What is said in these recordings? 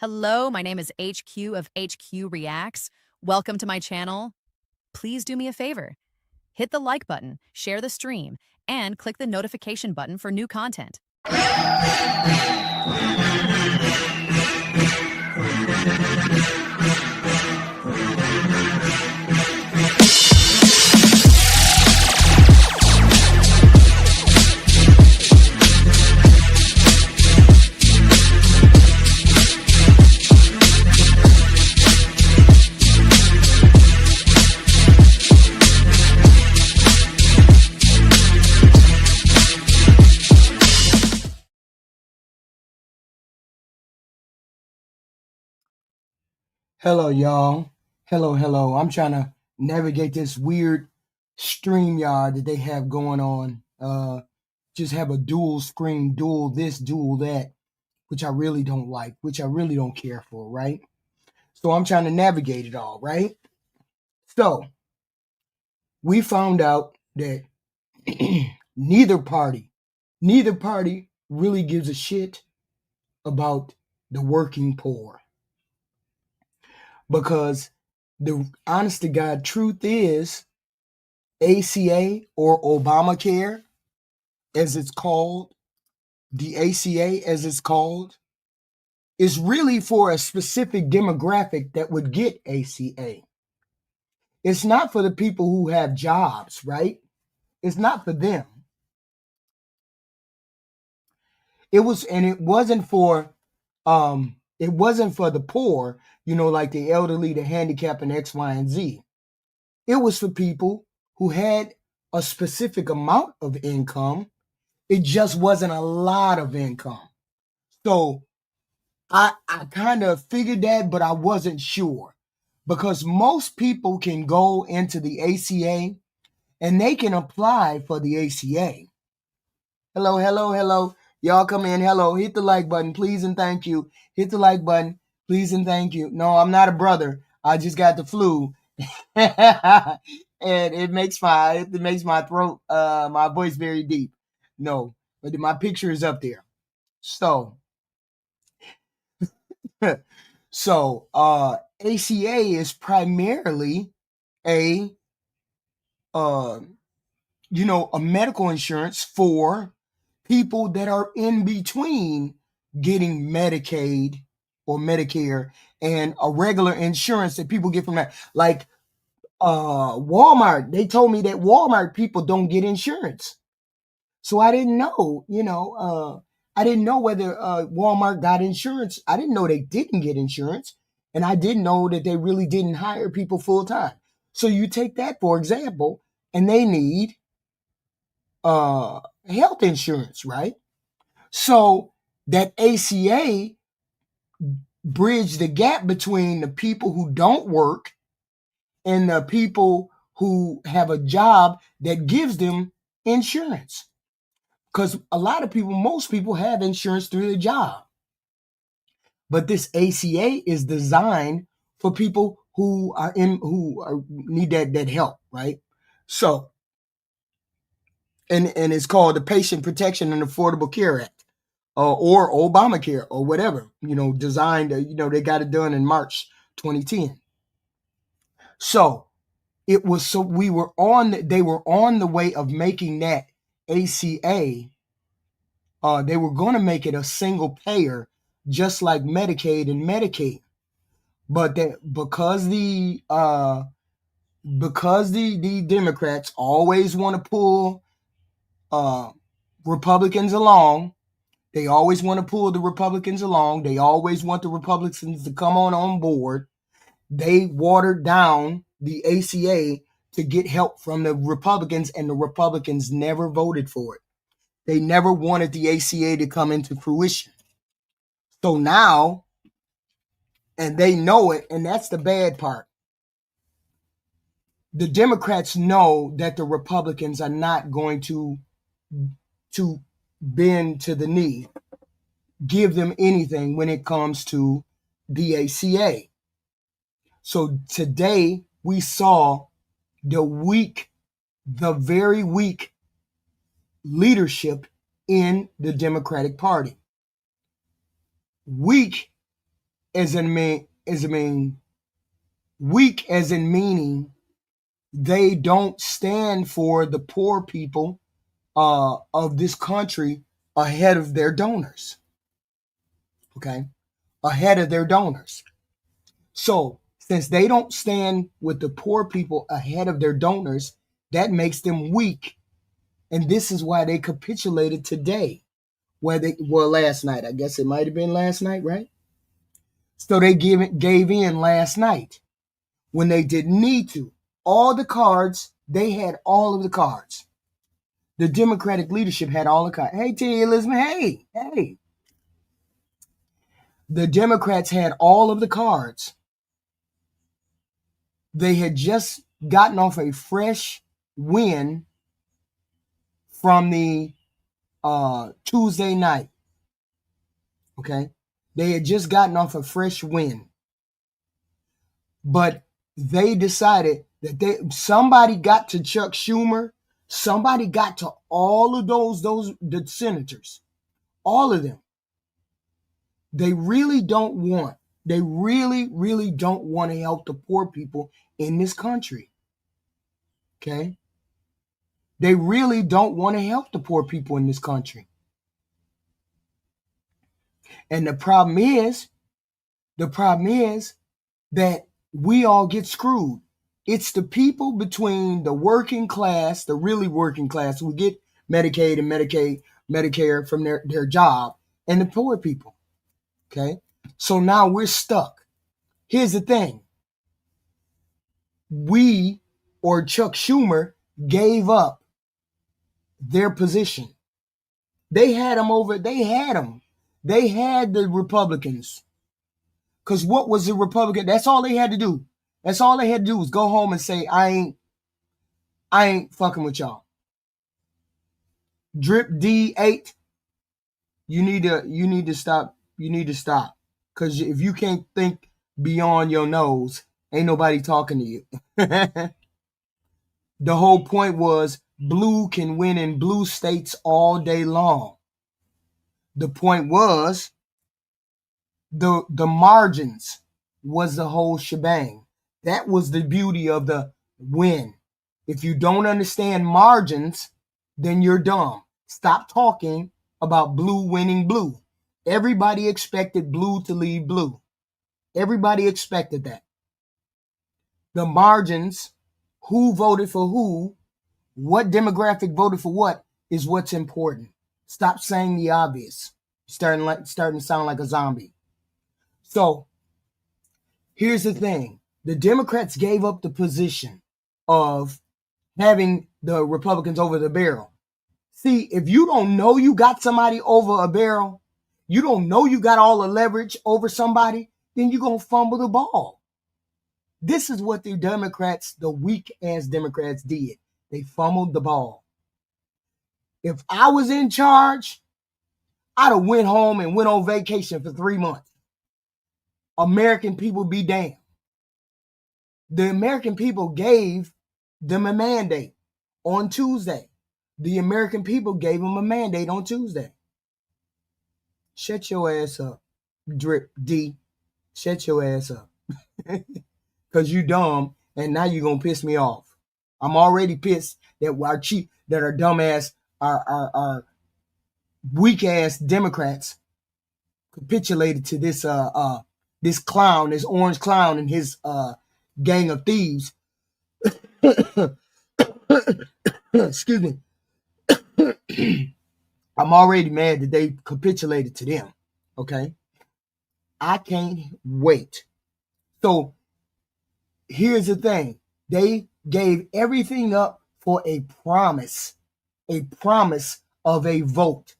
Hello, my name is HQ of HQ Reacts. Welcome to my channel. Please do me a favor. Hit the like button, share the stream, and click the notification button for new content. Hello, y'all. Hello. I'm trying to navigate this weird StreamYard that they have going on. Just have a dual screen, dual this, dual that, which I really don't like, which I really don't care for, right? So I'm trying to navigate it all, right? So we found out that neither party really gives a shit about the working poor. Because the honest to God truth is, ACA or Obamacare, as it's called, the ACA as it's called, is really for a specific demographic that would get ACA. It's not for the people who have jobs, right? It's not for them. It wasn't for the poor, like the elderly, the handicapped, and X, Y, and Z. It was for people who had a specific amount of income. It just wasn't a lot of income. So I kind of figured that, but I wasn't sure, because most people can go into the ACA and they can apply for the ACA. Hello. Y'all come in. Hello. Hit the like button, please and thank you. Hit the like button, please and thank you. No, I'm not a brother. I just got the flu. And it makes my throat, my voice very deep. No, but my picture is up there. So ACA is primarily a medical insurance for people that are in between getting Medicaid or Medicare and a regular insurance that people get from that. Like Walmart, they told me that Walmart people don't get insurance. So I didn't know, I didn't know whether Walmart got insurance. I didn't know they didn't get insurance. And I didn't know that they really didn't hire people full time. So you take that, for example, and they need health insurance, right? So that ACA bridged the gap between the people who don't work and the people who have a job that gives them insurance. Because most people have insurance through their job. But this ACA is designed for people who need that help, right? So, and it's called the Patient Protection and Affordable Care Act, or Obamacare, or whatever, designed, they got it done in March 2010. So they were on the way of making that ACA. They were going to make it a single payer, just like Medicaid and Medicaid, but because the Democrats always want to pull Republicans along. They always want to pull the Republicans along. They always want the Republicans to come on board. They watered down the ACA to get help from the Republicans, and the Republicans never voted for it. They never wanted the ACA to come into fruition. So now, and they know it, and that's the bad part. The Democrats know that the Republicans are not going to bend to the knee, give them anything when it comes to the ACA. So today we saw the very weak leadership in the Democratic Party. Weak as in weak as in meaning they don't stand for the poor people of this country ahead of their donors. Okay, ahead of their donors. So since they don't stand with the poor people ahead of their donors, that makes them weak. And this is why they capitulated today. Last night. I guess it might have been last night, right? So they gave in last night when they didn't need to. All the cards, they had all of the cards. The Democratic leadership had all the cards. Hey, T. Elizabeth, hey. The Democrats had all of the cards. They had just gotten off a fresh win from the Tuesday night. Okay? They had just gotten off a fresh win. But they decided that somebody got to Chuck Schumer, somebody got to all of the senators, all of them. They really don't want to help the poor people in this country. Okay? They really don't want to help the poor people in this country. And the problem is that we all get screwed. It's the people between the working class, the really working class, who get Medicaid and Medicare from their job, and the poor people. Okay? So now we're stuck. Here's the thing. We, or Chuck Schumer, gave up their position. They had them. They had the Republicans. Because what was the Republican? That's all they had to do. That's all they had to do was go home and say, I ain't fucking with y'all. Drip D8, you need to stop. You need to stop. Because if you can't think beyond your nose, ain't nobody talking to you. The whole point was blue can win in blue states all day long. The point was the margins was the whole shebang. That was the beauty of the win. If you don't understand margins, then you're dumb. Stop talking about blue winning blue. Everybody expected blue to lead blue. Everybody expected that. The margins, who voted for who, what demographic voted for what, is what's important. Stop saying the obvious. Starting to sound like a zombie. So here's the thing. The Democrats gave up the position of having the Republicans over the barrel. See, if you don't know you got somebody over a barrel, you don't know you got all the leverage over somebody, then you're going to fumble the ball. This is what the Democrats, the weak-ass Democrats, did. They fumbled the ball. If I was in charge, I'd have went home and went on vacation for 3 months. American people be damned. The American people gave them a mandate on Tuesday. The American people gave them a mandate on Tuesday. Shut your ass up, Drip D. Shut your ass up. Because you dumb, and now you're going to piss me off. I'm already pissed that our dumbass, our weak-ass Democrats capitulated to this this clown, this orange clown and his gang of thieves. Excuse me. I'm already mad that they capitulated to them. Okay? I can't wait. So here's the thing. They gave everything up for a promise of a vote.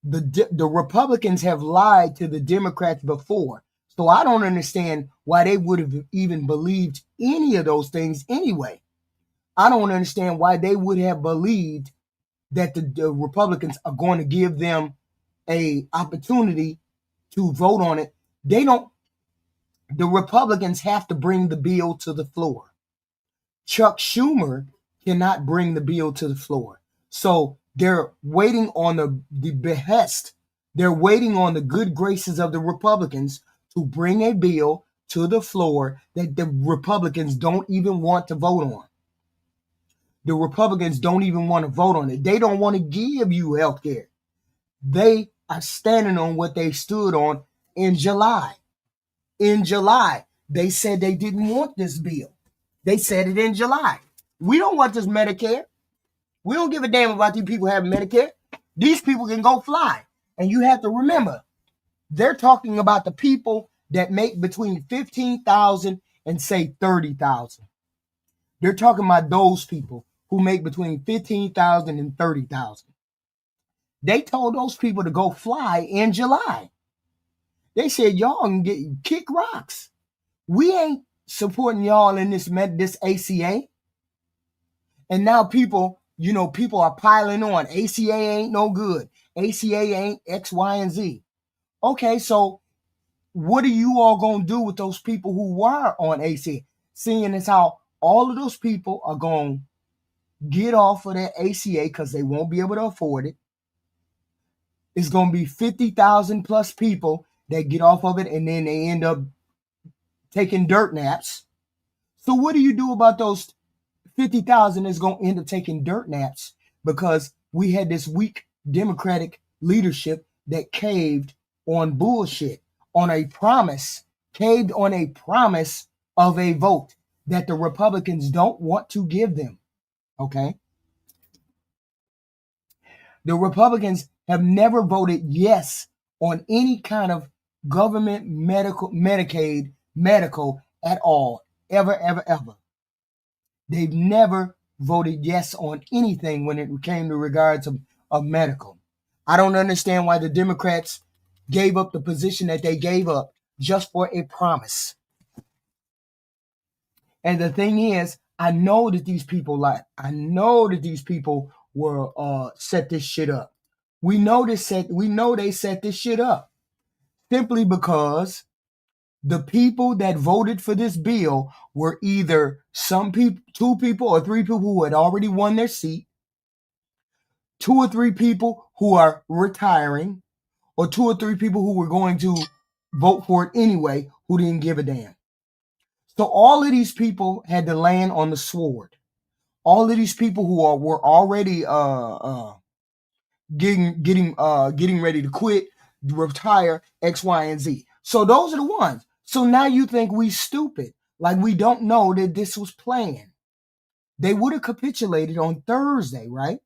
The Republicans have lied to the Democrats before. So I don't understand why they would have even believed any of those things anyway. I don't understand why they would have believed that the Republicans are going to give them a opportunity to vote on it. The Republicans have to bring the bill to the floor. Chuck Schumer cannot bring the bill to the floor. So they're waiting on the behest. They're waiting on the good graces of the Republicans to bring a bill to the floor that the Republicans don't even want to vote on. The Republicans don't even want to vote on it. They don't want to give you health care. They are standing on what they stood on in July. In July, they said they didn't want this bill. They said it in July. We don't want this Medicare. We don't give a damn about these people having Medicare. These people can go fly. And you have to remember, they're talking about the people that make between 15,000 and say 30,000. They're talking about those people who make between 15,000 and 30,000. They told those people to go fly in July. They said, y'all can kick rocks. We ain't supporting y'all in this ACA. And now people are piling on. ACA ain't no good. ACA ain't X, Y, and Z. Okay, so what are you all going to do with those people who were on ACA? Seeing as how all of those people are going to get off of that ACA because they won't be able to afford it. It's going to be 50,000 plus people that get off of it, and then they end up taking dirt naps. So what do you do about those 50,000 that's going to end up taking dirt naps because we had this weak Democratic leadership that caved on bullshit, on a promise, caved on a promise of a vote that the Republicans don't want to give them. Okay? The Republicans have never voted yes on any kind of government Medicaid, medical at all. Ever, ever, ever. They've never voted yes on anything when it came to regards of medical. I don't understand why the Democrats gave up the position that they gave up just for a promise. And the thing is, I know that these people were set this shit up. We know they set this shit up simply because the people that voted for this bill were either two people or three people who had already won their seat, two or three people who are retiring, or two or three people who were going to vote for it anyway, who didn't give a damn. So all of these people had to land on the sword. All of these people who were already getting ready to quit, retire, X, Y, and Z. So those are the ones. So now you think we stupid, like we don't know that this was planned. They would have capitulated on Thursday, right?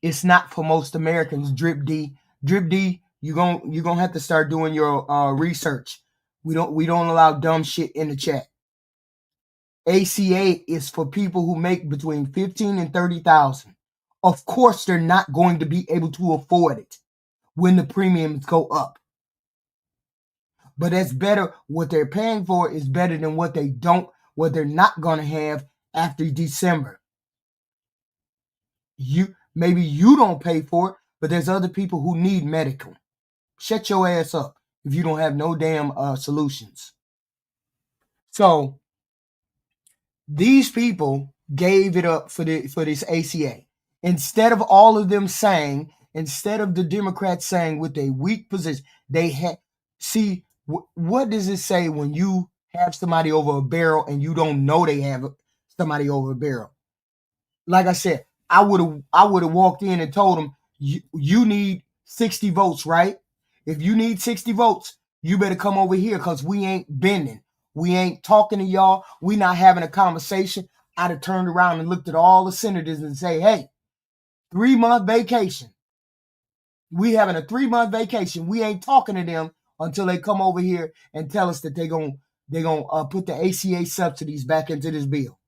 It's not for most Americans. Drip D, you're gonna have to start doing your research. We don't allow dumb shit in the chat. ACA is for people who make between 15 and 30,000. Of course, they're not going to be able to afford it when the premiums go up. But that's better. What they're paying for is better than what they're not going to have after December. Maybe you don't pay for it, but there's other people who need medical. Shut your ass up if you don't have no damn solutions. So these people gave it up for this ACA. Instead of all of them saying, instead of the Democrats saying with a weak position, they had, see, what does it say when you have somebody over a barrel and you don't know they have somebody over a barrel? Like I said, I would have walked in and told them, you need 60 votes, right? If you need 60 votes, you better come over here because we ain't bending. We ain't talking to y'all. We not having a conversation. I'd have turned around and looked at all the senators and say, hey, 3-month vacation. We having a 3-month vacation. We ain't talking to them until they come over here and tell us that they're gonna put the ACA subsidies back into this bill.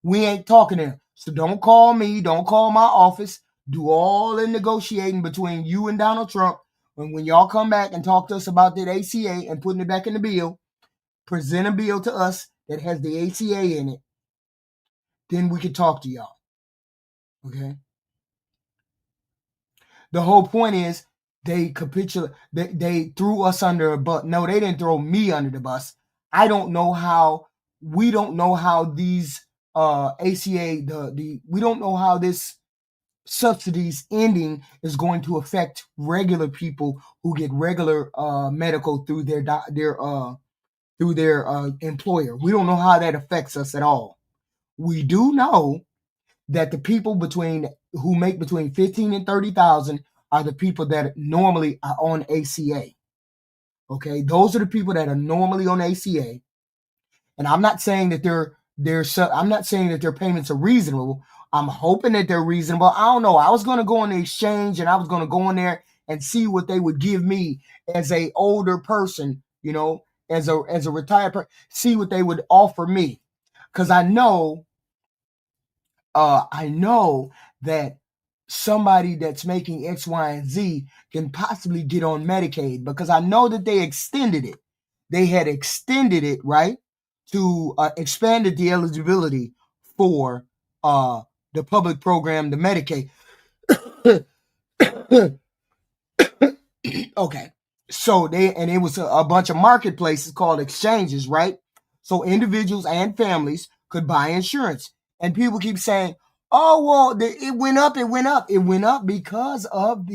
We ain't talking to them. So don't call me. Don't call my office. Do all the negotiating between you and Donald Trump. And when y'all come back and talk to us about that ACA and putting it back in the bill, present a bill to us that has the ACA in it. Then we can talk to y'all. Okay? The whole point is they capitulated. They threw us under a bus. No, they didn't throw me under the bus. I don't know how. We don't know how these ACA we don't know how this subsidies ending is going to affect regular people who get regular medical through their employer. We don't know how that affects us at all. We do know that the people who make between 15 and 30,000 are the people that normally are on ACA. Okay, those are the people that are normally on ACA. And I'm not saying that I'm not saying that their payments are reasonable. I'm hoping that they're reasonable. I don't know. I was going to go on the exchange and I was going to go in there and see what they would give me as a older person, as a retired person, see what they would offer me. Because I know that somebody that's making X, Y, and Z can possibly get on Medicaid, because I know that they extended it. They had extended it, right, to expanded the eligibility for the public program, the Medicaid. Okay. So it was a bunch of marketplaces called exchanges, right? So individuals and families could buy insurance. And people keep saying, oh, well, it went up. It went up. It went up because of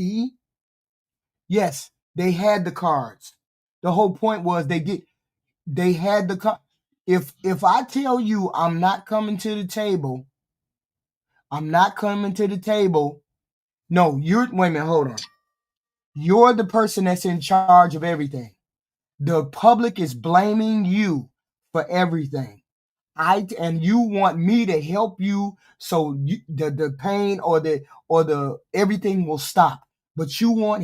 yes, they had the cards. The whole point was they had the card. If I tell you I'm not coming to the table, no, wait a minute, hold on. You're the person that's in charge of everything. The public is blaming you for everything. And you want me to help you so the pain or the everything will stop. But you want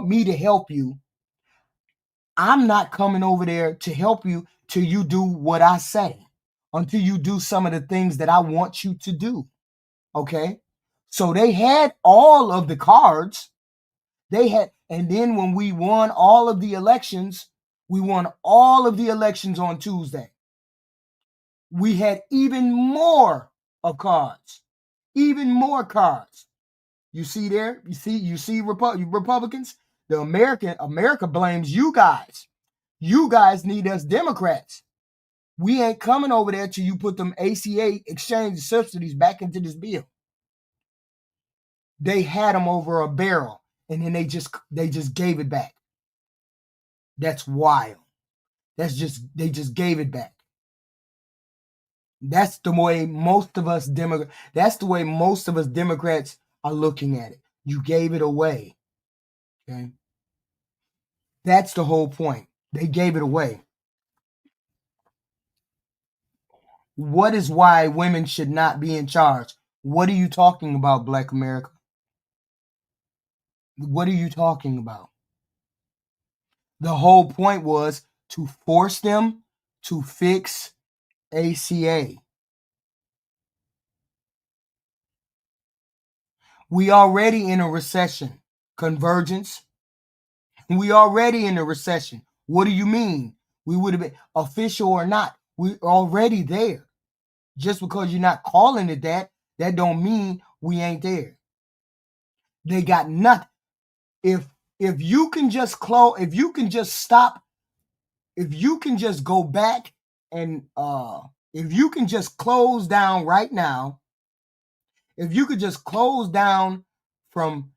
me to help you. I'm not coming over there to help you till you do what I say, until you do some of the things that I want you to do. Okay? So they had all of the cards. And then when we won all of the elections, we won all of the elections on Tuesday. We had even more of cards. Even more cards. You see there? You see Republicans? America blames you guys. You guys need us Democrats. We ain't coming over there till you put them ACA exchange subsidies back into this bill. They had them over a barrel, and then they just gave it back. That's wild. They just gave it back. That's the way most of us Democrats are looking at it. You gave it away. Okay? That's the whole point. They gave it away. What is why women should not be in charge? What are you talking about, Black America? What are you talking about? The whole point was to force them to fix ACA. We already in a recession. Convergence. We already in a recession. What do you mean? We would have been official or not. We're already there. Just because you're not calling it that don't mean we ain't there. They got nothing. If you can just close, if you can just stop, if you can just go back and if you can just close down right now, if you could just close down from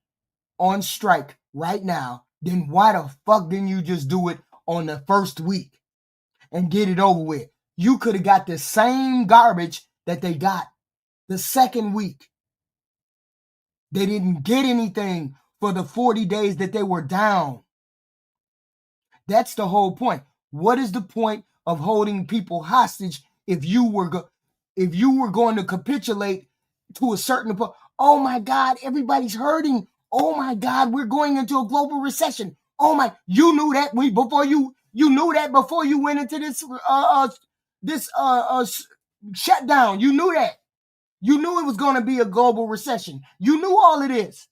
on strike right now, then why the fuck didn't you just do it on the first week and get it over with? You could have got the same garbage that they got the second week. They didn't get anything for the 40 days that they were down. That's the whole point. What is the point of holding people hostage if you were going to capitulate to a certain point? Oh my God, everybody's hurting. Oh my God, we're going into a global recession. Oh my, you knew that before you knew that before you went into this shutdown. You knew that. You knew it was going to be a global recession. You knew all of this.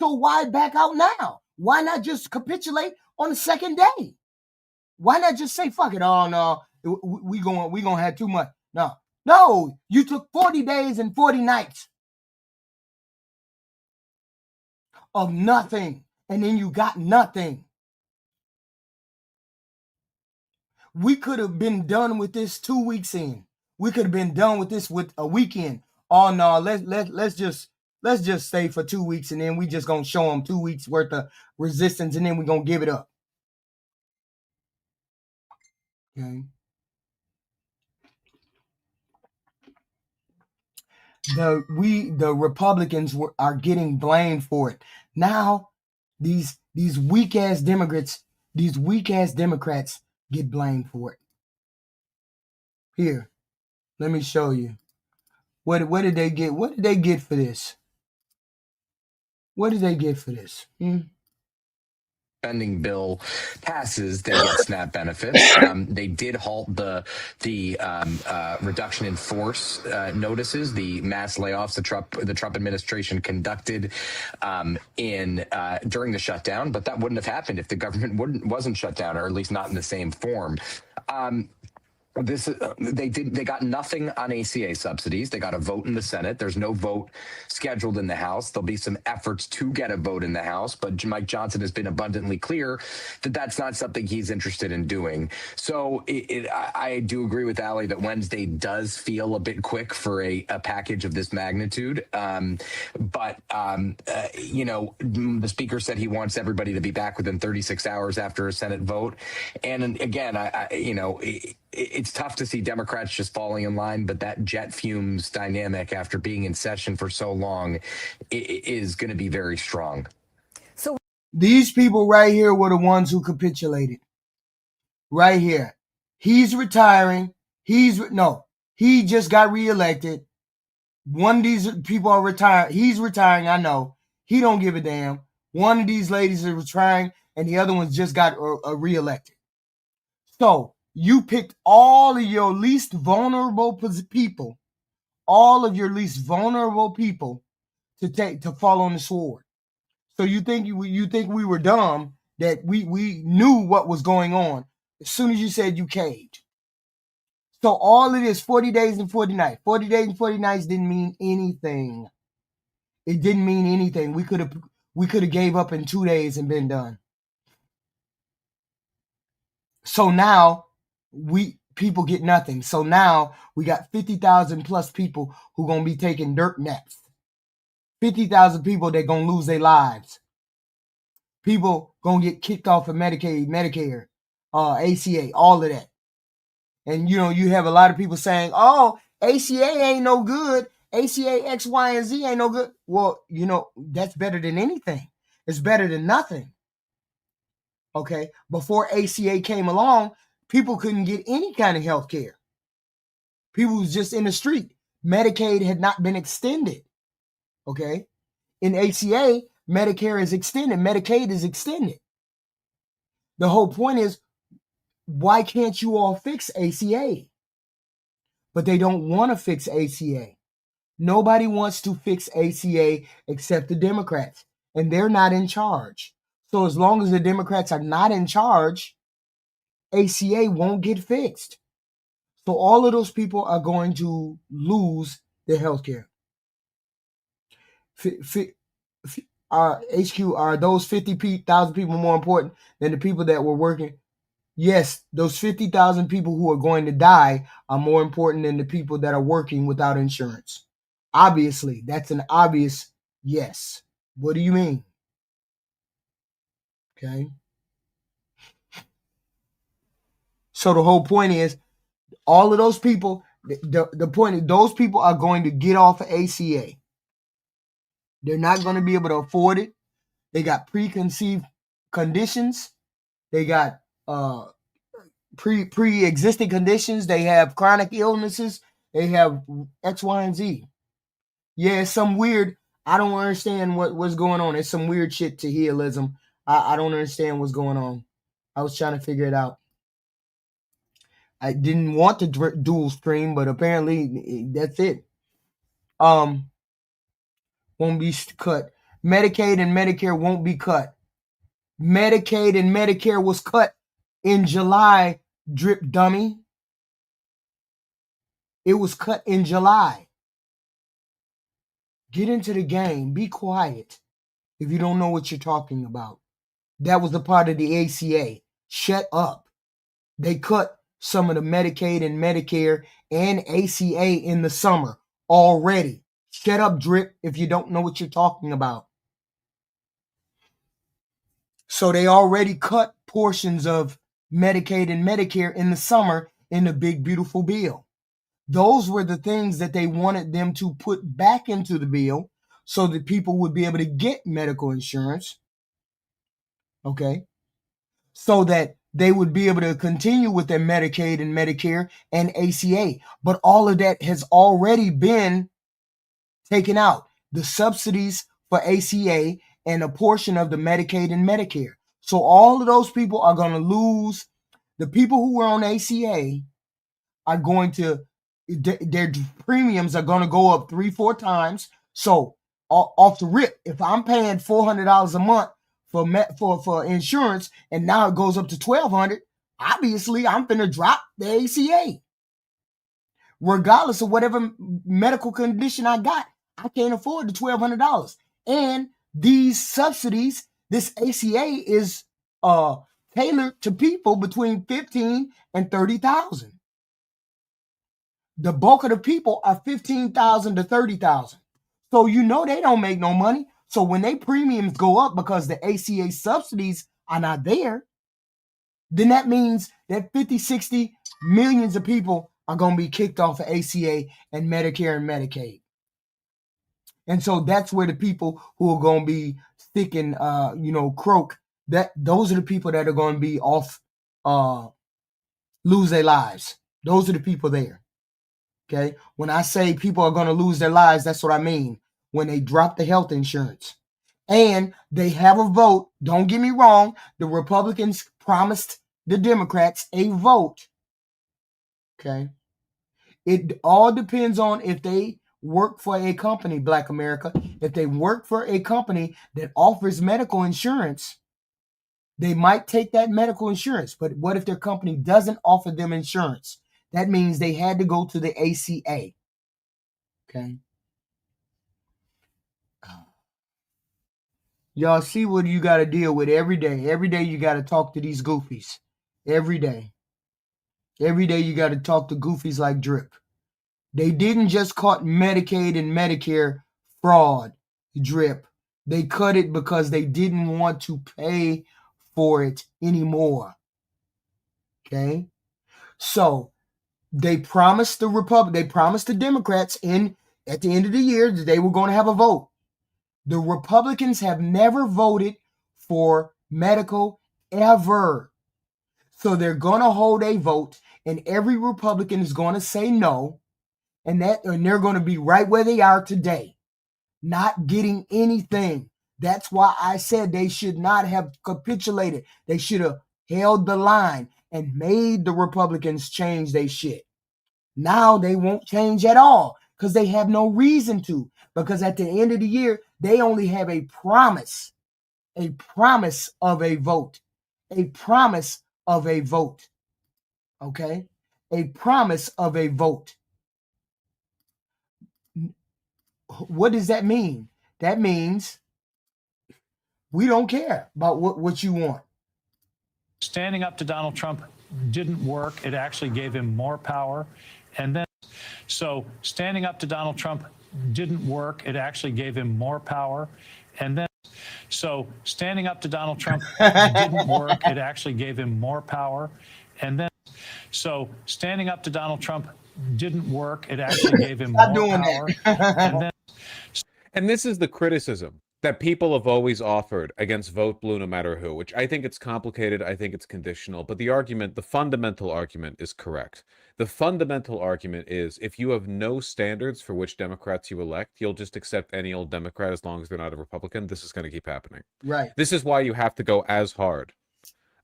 So why back out now? Why not just capitulate on the second day? Why not just say, fuck it? Oh no, we gonna have too much. No, you took 40 days and 40 nights of nothing, and then you got nothing. We could have been done with this 2 weeks in. We could have been done with this with a weekend. Oh no, let's just let's just stay for 2 weeks, and then we just gonna show them 2 weeks worth of resistance, and then we're gonna give it up. Okay. The Republicans are getting blamed for it. Now these weak ass Democrats get blamed for it. Here, let me show you. What did they get? What did they get for this? What did they get for this? Spending bill passes, they get SNAP benefits. They did halt the reduction in force notices, the mass layoffs the Trump administration conducted during the shutdown. But that wouldn't have happened if the government wasn't shut down, or at least not in the same form. They got nothing on ACA subsidies. They got a vote in the Senate. There's no vote scheduled in the House. There'll be some efforts to get a vote in the House, but Mike Johnson has been abundantly clear that that's not something he's interested in doing. So I do agree with Allie that Wednesday does feel a bit quick for a package of this magnitude. But the speaker said he wants everybody to be back within 36 hours after a Senate vote. And again, it's tough to see Democrats just falling in line, but that jet fumes dynamic after being in session for so long is going to be very strong. So these people right here were the ones who capitulated. Right here. He's retiring. He just got reelected. One of these people are retired. He's retiring, I know. He don't give a damn. One of these ladies is retiring, and the other ones just got reelected. So you picked all of your least vulnerable people, to fall on the sword. So you think we were dumb that we knew what was going on as soon as you said you caved. So all it is 40 days and 40 nights. 40 days and 40 nights didn't mean anything. It didn't mean anything. We could have gave up in 2 days and been done. So now people get nothing. So now we got 50,000 plus people who gonna be taking dirt naps. 50,000 people that gonna lose their lives. People gonna get kicked off of Medicaid, Medicare, ACA, all of that. And you have a lot of people saying, "Oh, ACA ain't no good. ACA X, Y, and Z ain't no good." Well, that's better than anything. It's better than nothing. Okay, before ACA came along, people couldn't get any kind of health care. People was just in the street. Medicaid had not been extended. Okay, in ACA, Medicare is extended. Medicaid is extended. The whole point is, why can't you all fix ACA? But they don't want to fix ACA. Nobody wants to fix ACA except the Democrats, and they're not in charge. So as long as the Democrats are not in charge, ACA won't get fixed. So all of those people are going to lose their health care. HQ, are those 50,000 people more important than the people that were working? Yes, those 50,000 people who are going to die are more important than the people that are working without insurance. Obviously, that's an obvious yes. What do you mean? Okay. So the whole point is, all of those people, the point is, those people are going to get off of ACA. They're not going to be able to afford it. They got preconceived conditions. They got pre-existing conditions. They have chronic illnesses. They have X, Y, and Z. Yeah, it's some weird. I don't understand what's going on. It's some weird shit to healism. I don't understand what's going on. I was trying to figure it out. I didn't want to dual stream, but apparently that's it. Won't be cut. Medicaid and Medicare won't be cut. Medicaid and Medicare was cut in July, drip dummy. It was cut in July. Get into the game. Be quiet if you don't know what you're talking about. That was a part of the ACA. Shut up. They cut some of the Medicaid and Medicare and ACA in the summer already. Shut up, Drip, if you don't know what you're talking about. So they already cut portions of Medicaid and Medicare in the summer in the big, beautiful bill. Those were the things that they wanted them to put back into the bill so that people would be able to get medical insurance. Okay. So that they would be able to continue with their Medicaid and Medicare and ACA. But all of that has already been taken out. The subsidies for ACA and a portion of the Medicaid and Medicare. So all of those people are going to lose. The people who were on ACA are going to, their premiums are going to go up 3-4 times. So off the rip, if I'm paying $400 a month for insurance and now it goes up to $1,200, obviously I'm going to drop the ACA. Regardless of whatever medical condition I got, I can't afford the $1,200. And these subsidies, this ACA is tailored to people between 15 and 30,000. The bulk of the people are 15,000 to 30,000. So you know they don't make no money. So when they premiums go up because the ACA subsidies are not there, then that means that 50, 60 millions of people are going to be kicked off of ACA and Medicare and Medicaid. And so that's where the people who are going to be sticking, croak, those are the people that are going to be off, lose their lives. Those are the people there. Okay. When I say people are going to lose their lives, that's what I mean. When they drop the health insurance and they have a vote, don't get me wrong. The Republicans promised the Democrats a vote. Okay. It all depends on if they work for a company, Black America. If they work for a company that offers medical insurance, they might take that medical insurance. But what if their company doesn't offer them insurance? That means they had to go to the ACA. Okay. Y'all see what you got to deal with every day. Every day you got to talk to these goofies. Every day. Every day you got to talk to goofies like Drip. They didn't just cut Medicaid and Medicare fraud, Drip. They cut it because they didn't want to pay for it anymore. Okay? So they promised the Democrats at the end of the year that they were going to have a vote. The Republicans have never voted for medical ever. So they're going to hold a vote and every Republican is going to say no. And they're going to be right where they are today, not getting anything. That's why I said they should not have capitulated. They should have held the line and made the Republicans change their shit. Now they won't change at all because they have no reason to. Because at the end of the year, they only have a promise of a vote, a promise of a vote. Okay? A promise of a vote. What does that mean? That means we don't care about what you want. Standing up to Donald Trump didn't work. It actually gave him more power. And then, so standing up to Donald Trump didn't work. It actually gave him more power. And then, so standing up to Donald Trump didn't work. It actually gave him more power. And then, so standing up to Donald Trump didn't work. It actually gave him more power. And this is the criticism that people have always offered against Vote Blue no matter who, which I think it's complicated. I think it's conditional. But the fundamental argument is correct. The fundamental argument is if you have no standards for which Democrats you elect, you'll just accept any old Democrat as long as they're not a Republican. This is going to keep happening. Right. This is why you have to go as hard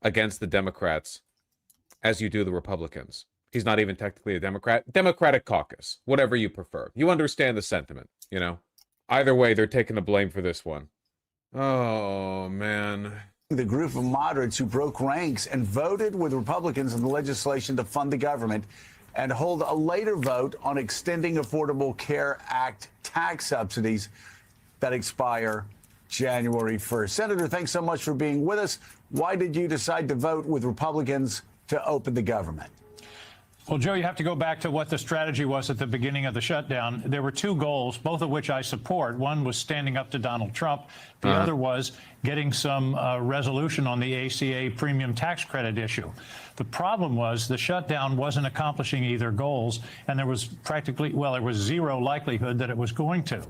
against the Democrats as you do the Republicans. He's not even technically a Democrat. Democratic caucus, whatever you prefer. You understand the sentiment, you know? Either way, they're taking the blame for this one. Oh, man. The group of moderates who broke ranks and voted with Republicans in the legislation to fund the government and hold a later vote on extending Affordable Care Act tax subsidies that expire January 1st. Senator, thanks so much for being with us. Why did you decide to vote with Republicans to open the government? Well, Joe, you have to go back to what the strategy was at the beginning of the shutdown. There were two goals, both of which I support. One was standing up to Donald Trump. The other was getting some resolution on the ACA premium tax credit issue. The problem was the shutdown wasn't accomplishing either goals, and there was practically, well, there was zero likelihood that it was going to.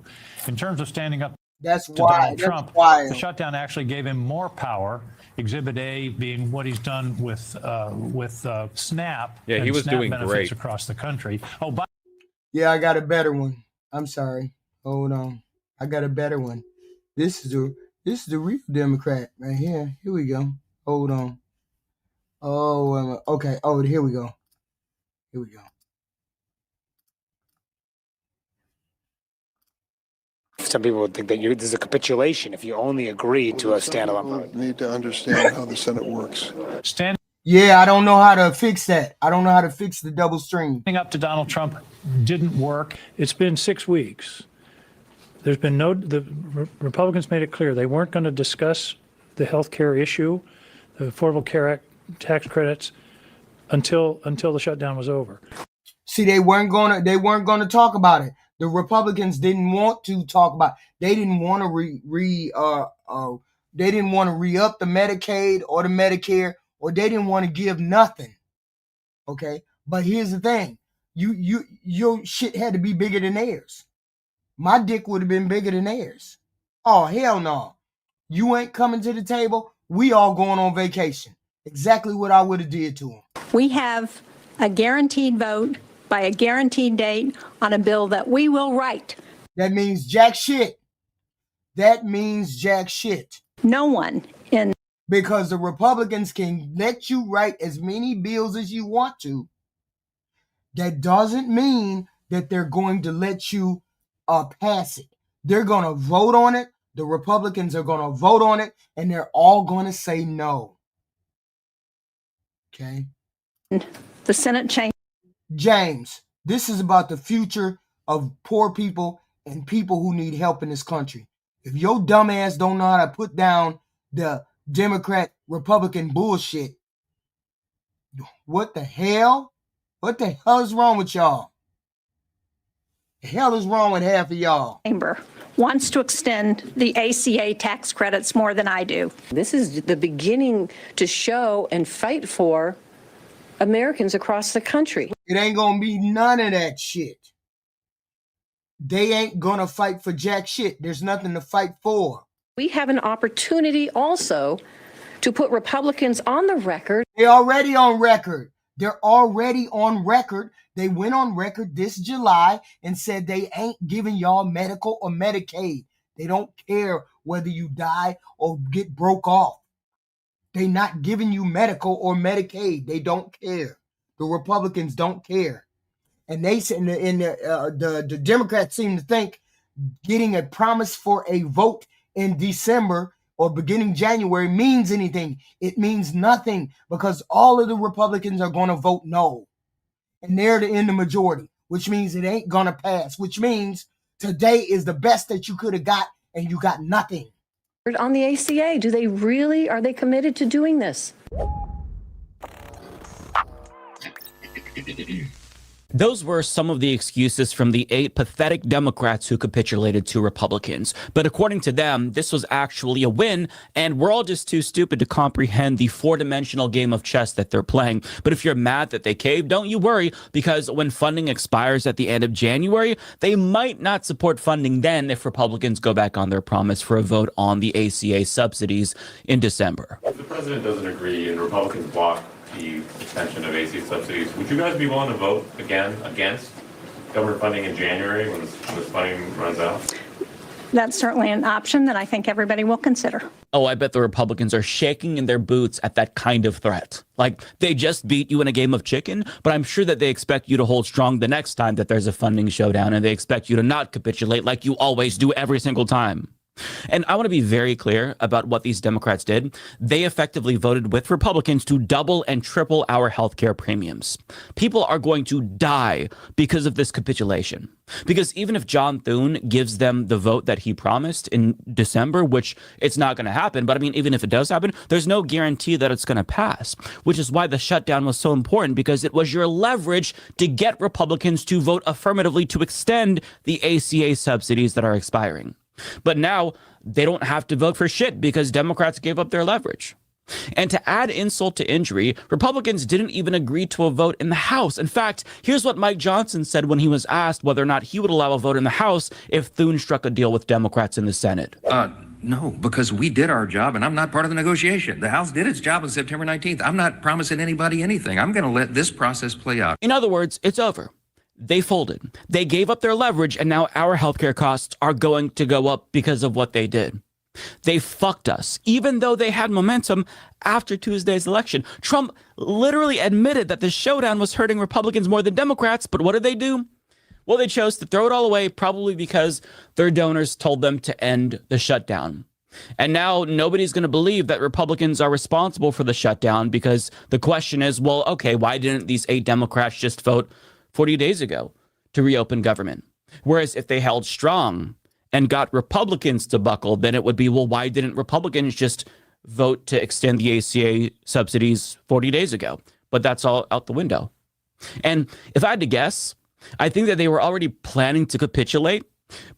In terms of standing up That's to why. Donald That's Trump, why. the shutdown actually gave him more power. Exhibit A being what he's done with SNAP. Yeah, he and was SNAP doing benefits great across the country. Oh, by Yeah, I got a better one. I'm sorry. Hold on. I got a better one. This is the real Democrat right here. Here we go. Hold on. Oh, okay. Oh, here we go. Here we go. Some people would think that this is a capitulation if you only agree to a standalone vote. Need to understand how the Senate works. standing Yeah, I don't know how to fix that. I don't know how to fix the double stream. up to Donald Trump didn't work. It's been 6 weeks. There's been the Republicans made it clear they weren't going to discuss the health care issue, the Affordable Care Act tax credits until the shutdown was over. See, they weren't gonna talk about it. The Republicans didn't want to talk about it. They didn't want to they didn't want to re-up the Medicaid or the Medicare, or they didn't want to give nothing. Okay? But here's the thing. Your shit had to be bigger than theirs. My dick would have been bigger than theirs. Oh, hell no. You ain't coming to the table. We all going on vacation. Exactly what I would have did to them. We have a guaranteed vote by a guaranteed date on a bill that we will write. That means jack shit. That means jack shit. No one in Because the Republicans can let you write as many bills as you want to. That doesn't mean that they're going to let you pass it. They're going to vote on it. The Republicans are going to vote on it, and they're all going to say no. Okay? the Senate chamber. James, this is about the future of poor people and people who need help in this country. If your dumb ass don't know how to put down the Democrat Republican bullshit, what the hell? What the hell is wrong with y'all? The hell is wrong with half of y'all? Chamber wants to extend the ACA tax credits more than I do. This is the beginning to show and fight for Americans across the country. It ain't gonna be none of that shit. They ain't gonna fight for jack shit. There's nothing to fight for. We have an opportunity also to put Republicans on the record. They're already on record. They're already on record. They went on record this July and said they ain't giving y'all medical or Medicaid. They don't care whether you die or get broke off. They not giving you medical or Medicaid. They don't care. The Republicans don't care. And they said, the Democrats seem to think getting a promise for a vote in December or beginning January means anything. It means nothing because all of the Republicans are going to vote no. And they're in the majority, which means it ain't going to pass, which means today is the best that you could have got and you got nothing. On the ACA, are they committed to doing this? Those were some of the excuses from the 8 pathetic Democrats who capitulated to Republicans. But according to them, this was actually a win, and we're all just too stupid to comprehend the 4-dimensional game of chess that they're playing. But if you're mad that they caved, don't you worry, because when funding expires at the end of January, they might not support funding then if Republicans go back on their promise for a vote on the ACA subsidies in December. If the president doesn't agree and Republicans block the extension of ACA subsidies, would you guys be willing to vote again against government funding in January when this funding runs out? That's certainly an option that I think everybody will consider. Oh, I bet the Republicans are shaking in their boots at that kind of threat. Like, they just beat you in a game of chicken, but I'm sure that they expect you to hold strong the next time that there's a funding showdown, and they expect you to not capitulate like you always do every single time. And I want to be very clear about what these Democrats did. They effectively voted with Republicans to double and triple our healthcare premiums. People are going to die because of this capitulation. Because even if John Thune gives them the vote that he promised in December, which it's not going to happen, but I mean, even if it does happen, there's no guarantee that it's going to pass, which is why the shutdown was so important, because it was your leverage to get Republicans to vote affirmatively to extend the ACA subsidies that are expiring. But now they don't have to vote for shit because Democrats gave up their leverage. And to add insult to injury, Republicans didn't even agree to a vote in the House. In fact, here's what Mike Johnson said when he was asked whether or not he would allow a vote in the House if Thune struck a deal with Democrats in the Senate. No, because we did our job and I'm not part of the negotiation. The House did its job on September 19th. I'm not promising anybody anything. I'm going to let this process play out. In other words, it's over. They folded. They gave up their leverage, and now our healthcare costs are going to go up because of what they did. They fucked us, even though they had momentum after Tuesday's election. Trump literally admitted that the showdown was hurting Republicans more than Democrats, but what did they do? Well, they chose to throw it all away, probably because their donors told them to end the shutdown. And now nobody's going to believe that Republicans are responsible for the shutdown, because the question is, well, okay, why didn't these 8 Democrats just vote 40 days ago to reopen government? Whereas if they held strong and got Republicans to buckle, then it would be, well, why didn't Republicans just vote to extend the ACA subsidies 40 days ago? But that's all out the window. And if I had to guess, I think that they were already planning to capitulate,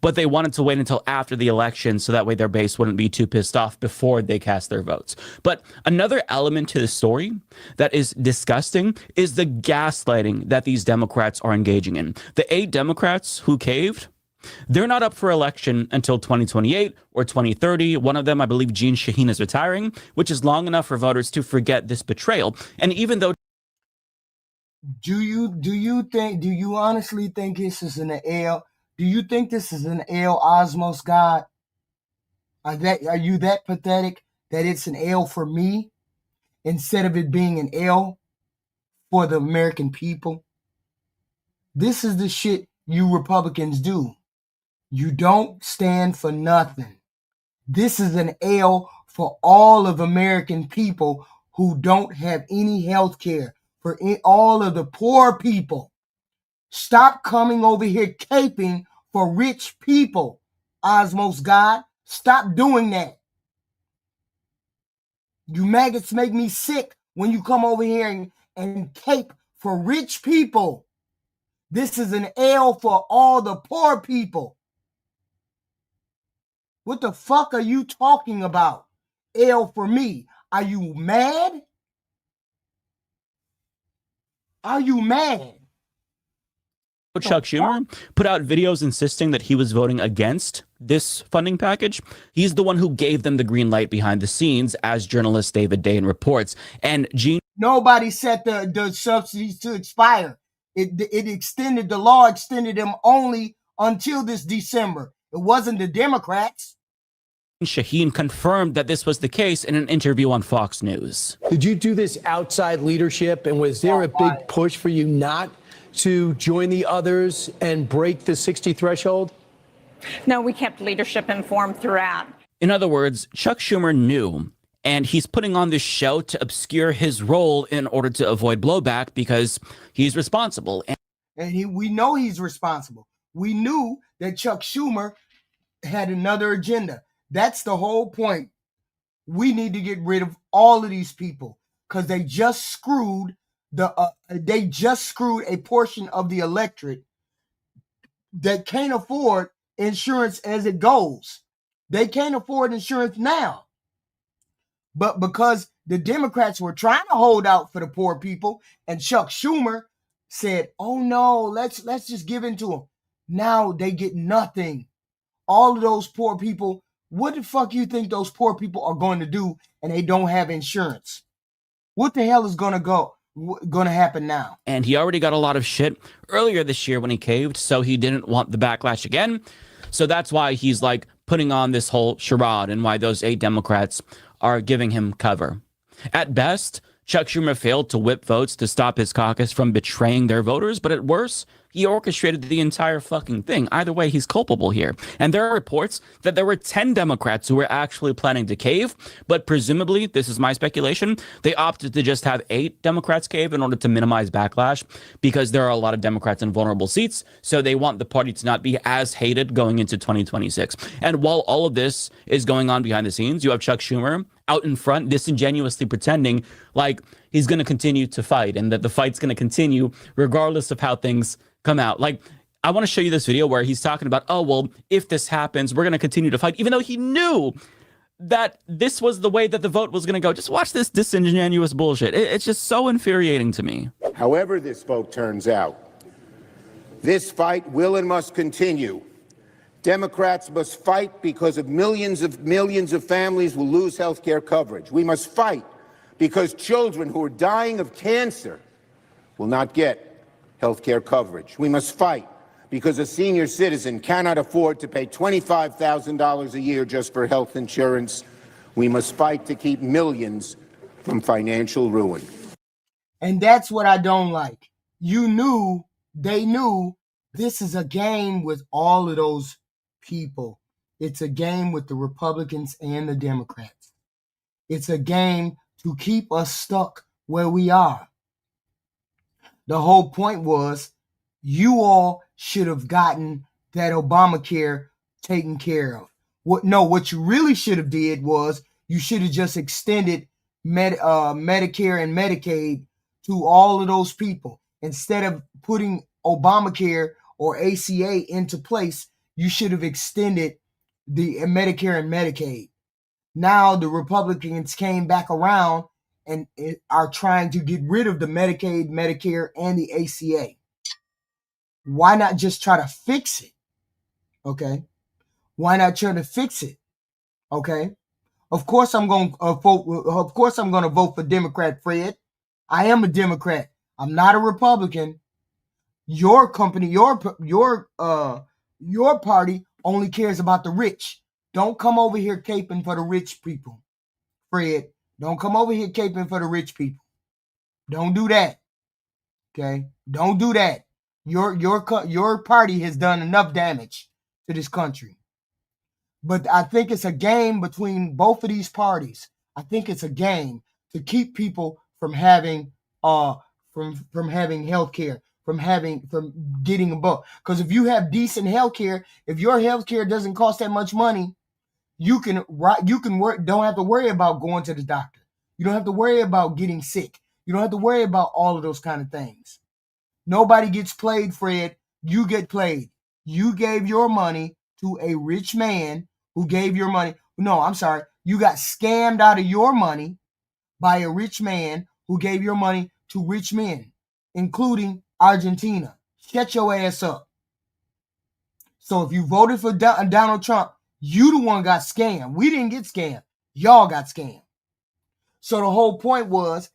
but they wanted to wait until after the election so that way their base wouldn't be too pissed off before they cast their votes. But another element to the story that is disgusting is the gaslighting that these Democrats are engaging in. The 8 Democrats who caved, they're not up for election until 2028 or 2030. One of them, I believe Jeanne Shaheen, is retiring, which is long enough for voters to forget this betrayal. And even though... Do you honestly think this is an L? Do you think this is an L, Osmos God? Are you that pathetic that it's an L for me instead of it being an L for the American people? This is the shit you Republicans do. You don't stand for nothing. This is an L for all of American people who don't have any health care, for all of the poor people. Stop coming over here caping for rich people, Osmos God. Stop doing that. You maggots make me sick when you come over here and cape for rich people. This is an L for all the poor people. What the fuck are you talking about? L for me. Are you mad? Are you mad? Chuck Schumer put out videos insisting that he was voting against this funding package. He's the one who gave them the green light behind the scenes, as journalist David Dayen reports. And nobody set the subsidies to expire. It extended, the law extended them only until this December. It wasn't the Democrats. Shaheen confirmed that this was the case in an interview on Fox News. Did you do this outside leadership, and was there a big push for you not to join the others and break the 60 threshold? No, we kept leadership informed throughout. In other words, Chuck Schumer knew, and he's putting on this show to obscure his role in order to avoid blowback because he's responsible. And we know he's responsible. We knew that Chuck Schumer had another agenda. That's the whole point. We need to get rid of all of these people because they just screwed a portion of the electorate that can't afford insurance as it goes. They can't afford insurance now. But because the Democrats were trying to hold out for the poor people, and Chuck Schumer said, oh no, let's just give in to them. Now they get nothing. All of those poor people, what the fuck you think those poor people are going to do and they don't have insurance? What the hell is going to happen now? And he already got a lot of shit earlier this year when he caved, so he didn't want the backlash again. So that's why he's like putting on this whole charade and why those 8 Democrats are giving him cover. At best, Chuck Schumer failed to whip votes to stop his caucus from betraying their voters, but at worst, he orchestrated the entire fucking thing. Either way, he's culpable here. And there are reports that there were 10 Democrats who were actually planning to cave, but presumably, this is my speculation, they opted to just have 8 Democrats cave in order to minimize backlash because there are a lot of Democrats in vulnerable seats, so they want the party to not be as hated going into 2026. And while all of this is going on behind the scenes, you have Chuck Schumer out in front disingenuously pretending like he's going to continue to fight and that the fight's going to continue regardless of how things come out. Like, I want to show you this video where he's talking about, oh, well, if this happens, we're going to continue to fight, even though he knew that this was the way that the vote was going to go. Just watch this disingenuous bullshit. It's just so infuriating to me. However this vote turns out, this fight will and must continue. Democrats must fight because of millions of families will lose health care coverage. We must fight because children who are dying of cancer will not get health care coverage. We must fight because a senior citizen cannot afford to pay $25,000 a year just for health insurance. We must fight to keep millions from financial ruin. And that's what I don't like. They knew this is a game with all of those people. It's a game with the Republicans and the Democrats. It's a game to keep us stuck where we are. The whole point was you all should have gotten that Obamacare taken care of. What you really should have did was you should have just extended Medicare and Medicaid to all of those people. Instead of putting Obamacare or ACA into place, you should have extended the Medicare and Medicaid. Now the Republicans came back around and are trying to get rid of the Medicaid, Medicare, and the ACA. Why not just try to fix it? Okay. Why not try to fix it? Okay. Of course I'm going to vote. Of course I'm going to vote for Democrat, Fred. I am a Democrat. I'm not a Republican. Your company, your party only cares about the rich. Don't come over here caping for the rich people, Fred. Don't come over here caping for the rich people. Don't do that. Okay? Don't do that. Your party has done enough damage to this country. But I think it's a game between both of these parties. I think it's a game to keep people from having from having health care, from getting above. Because if you have decent health care, if your health care doesn't cost that much money, you can don't have to worry about going to the doctor. You don't have to worry about getting sick. You don't have to worry about all of those kind of things. Nobody gets played, Fred. You get played. You gave your money to a rich man who gave your money. No, I'm sorry. You got scammed out of your money by a rich man who gave your money to rich men, including Argentina. Shut your ass up. So if you voted for Donald Trump, you the one got scammed. We didn't get scammed. Y'all got scammed. So the whole point was,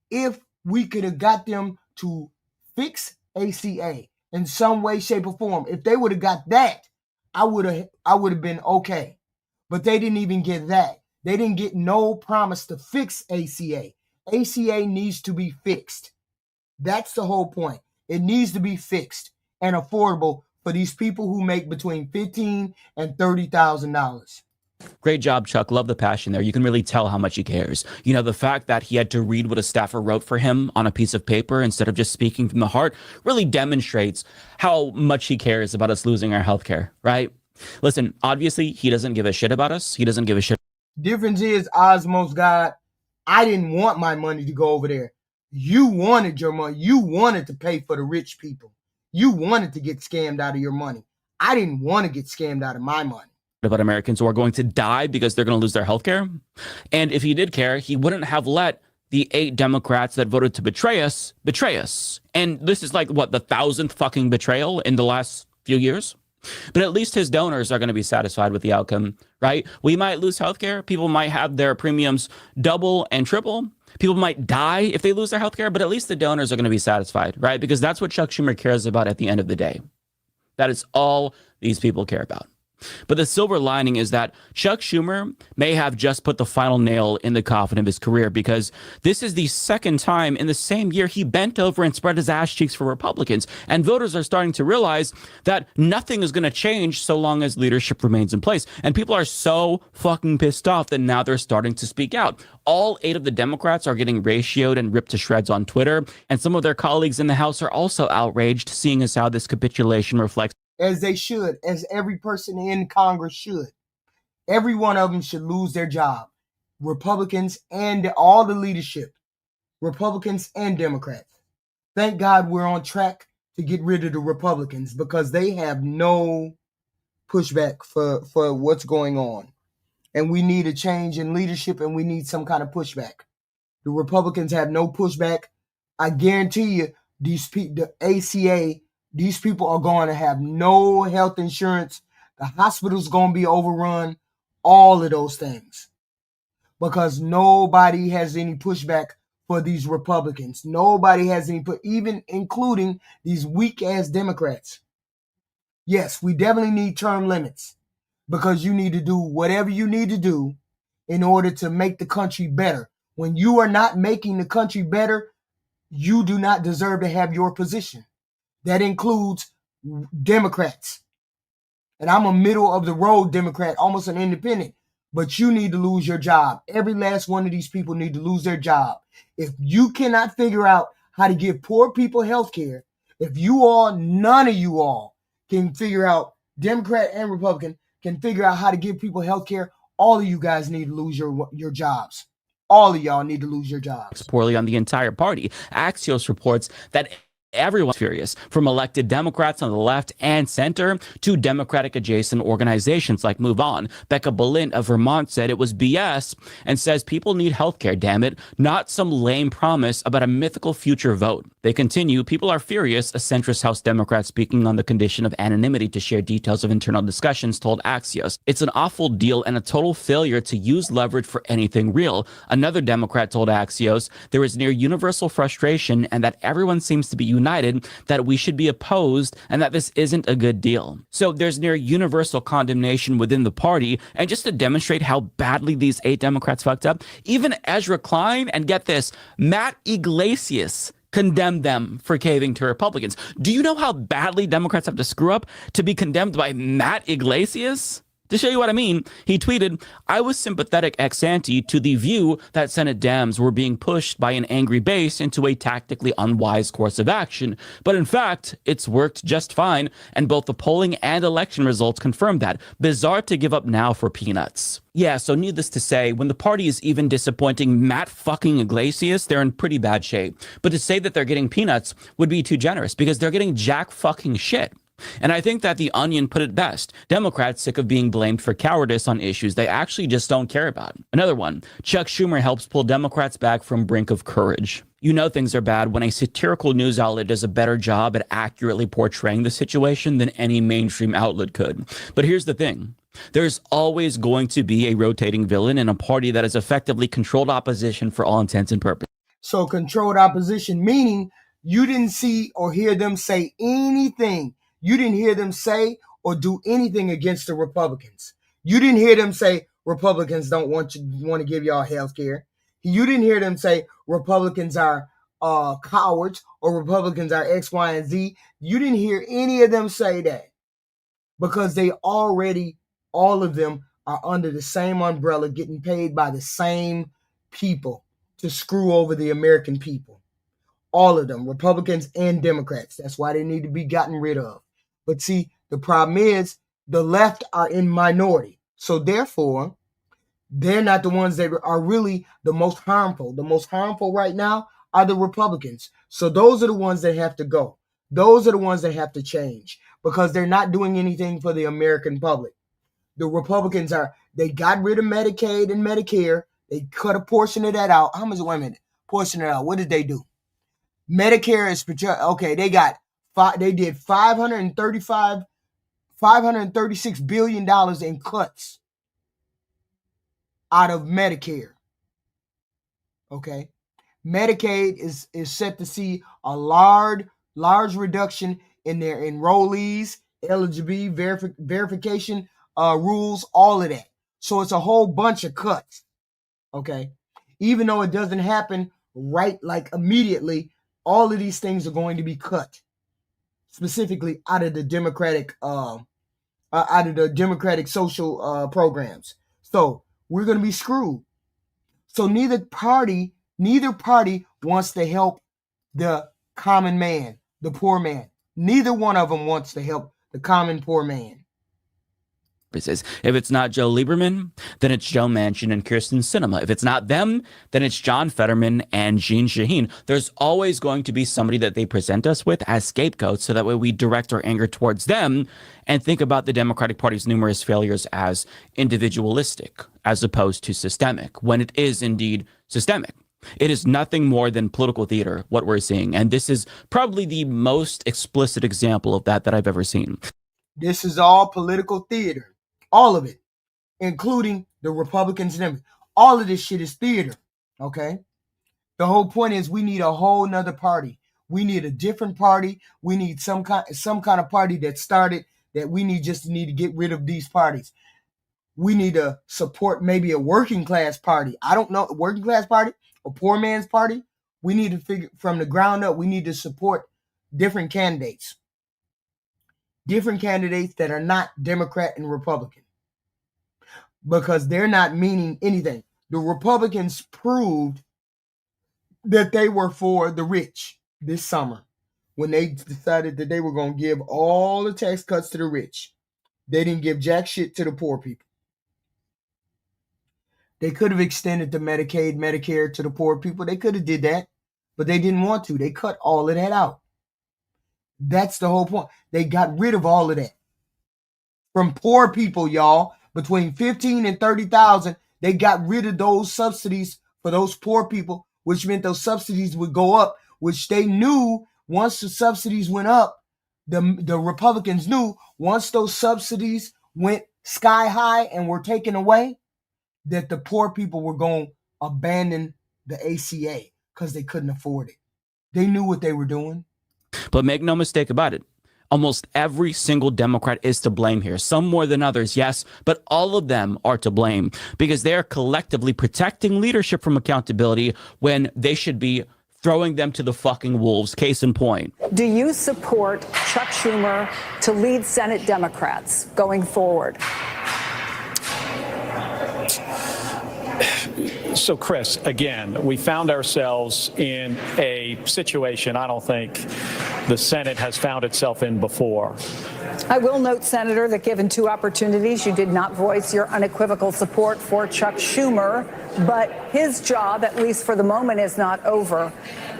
if we could have got them to fix ACA in some way, shape, or form, if they would have got that, I would have been okay. But they didn't even get that. They didn't get no promise to fix ACA. ACA needs to be fixed. That's the whole point. It needs to be fixed and affordable for these people who make between $15,000 and $30,000. Great job, Chuck. Love the passion there. You can really tell how much he cares. You know, the fact that he had to read what a staffer wrote for him on a piece of paper instead of just speaking from the heart really demonstrates how much he cares about us losing our healthcare, right? Listen, obviously, he doesn't give a shit about us. He doesn't give a shit. Difference is, Osmos God, I didn't want my money to go over there. You wanted your money. You wanted to pay for the rich people. You wanted to get scammed out of your money. I didn't want to get scammed out of my money. About Americans who are going to die because they're going to lose their health care. And if he did care, he wouldn't have let the 8 Democrats that voted to betray us. And this is like, what, the 1,000th fucking betrayal in the last few years? But at least his donors are going to be satisfied with the outcome, right? We might lose healthcare. People might have their premiums double and triple. People might die if they lose their healthcare, but at least the donors are going to be satisfied, right? Because that's what Chuck Schumer cares about at the end of the day. That is all these people care about. But the silver lining is that Chuck Schumer may have just put the final nail in the coffin of his career, because this is the second time in the same year he bent over and spread his ass cheeks for Republicans. And voters are starting to realize that nothing is going to change so long as leadership remains in place. And people are so fucking pissed off that now they're starting to speak out. All 8 of the Democrats are getting ratioed and ripped to shreds on Twitter. And some of their colleagues in the House are also outraged, seeing as how this capitulation reflects. As they should, as every person in Congress should. Every one of them should lose their job. Republicans and all the leadership. Republicans and Democrats. Thank God we're on track to get rid of the Republicans, because they have no pushback for what's going on. And we need a change in leadership, and we need some kind of pushback. The Republicans have no pushback. I guarantee you, the ACA, these people are going to have no health insurance. The hospital's going to be overrun. All of those things. Because nobody has any pushback for these Republicans. Nobody has any even including these weak-ass Democrats. Yes, we definitely need term limits, because you need to do whatever you need to do in order to make the country better. When you are not making the country better, you do not deserve to have your position. That includes Democrats. And I'm a middle of the road Democrat, almost an independent. But you need to lose your job. Every last one of these people need to lose their job. If you cannot figure out how to give poor people health care, if you all, none of you all can figure out, Democrat and Republican, can figure out how to give people health care, all of you guys need to lose your jobs. All of y'all need to lose your jobs. Poorly on the entire party. Axios reports that everyone's furious, from elected Democrats on the left and center to Democratic adjacent organizations like Move On. Becca Balint of Vermont said it was BS and says people need healthcare, damn it, not some lame promise about a mythical future vote. They continue, people are furious, a centrist House Democrat speaking on the condition of anonymity to share details of internal discussions told Axios. It's an awful deal and a total failure to use leverage for anything real. Another Democrat told Axios there is near universal frustration and that everyone seems to be united that we should be opposed and that this isn't a good deal. So there's near universal condemnation within the party, and just to demonstrate how badly these 8 Democrats fucked up, even Ezra Klein and get this, Matt Iglesias condemned them for caving to Republicans. Do you know how badly Democrats have to screw up to be condemned by Matt Iglesias? To show you what I mean, he tweeted, I was sympathetic ex ante to the view that Senate Dems were being pushed by an angry base into a tactically unwise course of action. But in fact, it's worked just fine, and both the polling and election results confirm that. Bizarre to give up now for peanuts. Yeah, so needless to say, when the party is even disappointing Matt fucking Iglesias, they're in pretty bad shape. But to say that they're getting peanuts would be too generous, because they're getting jack fucking shit. And I think that The Onion put it best. Democrats sick of being blamed for cowardice on issues they actually just don't care about. Another one, Chuck Schumer helps pull Democrats back from brink of courage. You know things are bad when a satirical news outlet does a better job at accurately portraying the situation than any mainstream outlet could. But here's the thing. There's always going to be a rotating villain in a party that has effectively controlled opposition for all intents and purposes. So controlled opposition, meaning you didn't see or hear them say anything. You didn't hear them say or do anything against the Republicans. You didn't hear them say Republicans don't want to give y'all health care. You didn't hear them say Republicans are cowards or Republicans are X, Y, and Z. You didn't hear any of them say that, because they already, all of them are under the same umbrella, getting paid by the same people to screw over the American people. All of them, Republicans and Democrats. That's why they need to be gotten rid of. But see, the problem is the left are in minority. So therefore, they're not the ones that are really the most harmful. The most harmful right now are the Republicans. So those are the ones that have to go. Those are the ones that have to change, because they're not doing anything for the American public. The Republicans they got rid of Medicaid and Medicare. They cut a portion of that out. How much, wait a minute, portion it out. What did they do? Medicare is, okay, they did $536 billion in cuts out of Medicare. Okay. Medicaid is set to see a large reduction in their enrollees, eligibility verification rules, all of that. So it's a whole bunch of cuts. Okay. Even though it doesn't happen right like immediately, all of these things are going to be cut, specifically out of the Democratic social programs. So we're going to be screwed. So neither party wants to help the common man, the poor man. Neither one of them wants to help the common poor man. If it's not Joe Lieberman, then it's Joe Manchin and Kyrsten Sinema. If it's not them, then it's John Fetterman and Jeanne Shaheen. There's always going to be somebody that they present us with as scapegoats, so that way we direct our anger towards them and think about the Democratic Party's numerous failures as individualistic as opposed to systemic, when it is indeed systemic. It is nothing more than political theater, what we're seeing. And this is probably the most explicit example of that I've ever seen. This is all political theater. All of it, including the Republicans and everything. All of this shit is theater, okay? The whole point is we need a whole nother party. We need a different party. We need some kind of party that started that we need to get rid of these parties. We need to support maybe a working class party. I don't know, a working class party, a poor man's party. We need to figure from the ground up, we need to support different candidates. Different candidates that are not Democrat and Republican, because they're not meaning anything. The Republicans proved that they were for the rich this summer when they decided that they were going to give all the tax cuts to the rich. They didn't give jack shit to the poor people. They could have extended the Medicaid, Medicare to the poor people. They could have did that, but they didn't want to. They cut all of that out. That's the whole point. They got rid of all of that. From poor people, y'all, between 15 and 30,000, they got rid of those subsidies for those poor people, which meant those subsidies would go up, which they knew once the subsidies went up, the Republicans knew once those subsidies went sky high and were taken away, that the poor people were going to abandon the ACA because they couldn't afford it. They knew what they were doing. But make no mistake about it, almost every single Democrat is to blame here. Some more than others, yes, but all of them are to blame because they are collectively protecting leadership from accountability when they should be throwing them to the fucking wolves. Case in point. Do you support Chuck Schumer to lead Senate Democrats going forward? So, Chris, again, we found ourselves in a situation I don't think the Senate has found itself in before. I will note, Senator, that given two opportunities, you did not voice your unequivocal support for Chuck Schumer, but his job, at least for the moment, is not over.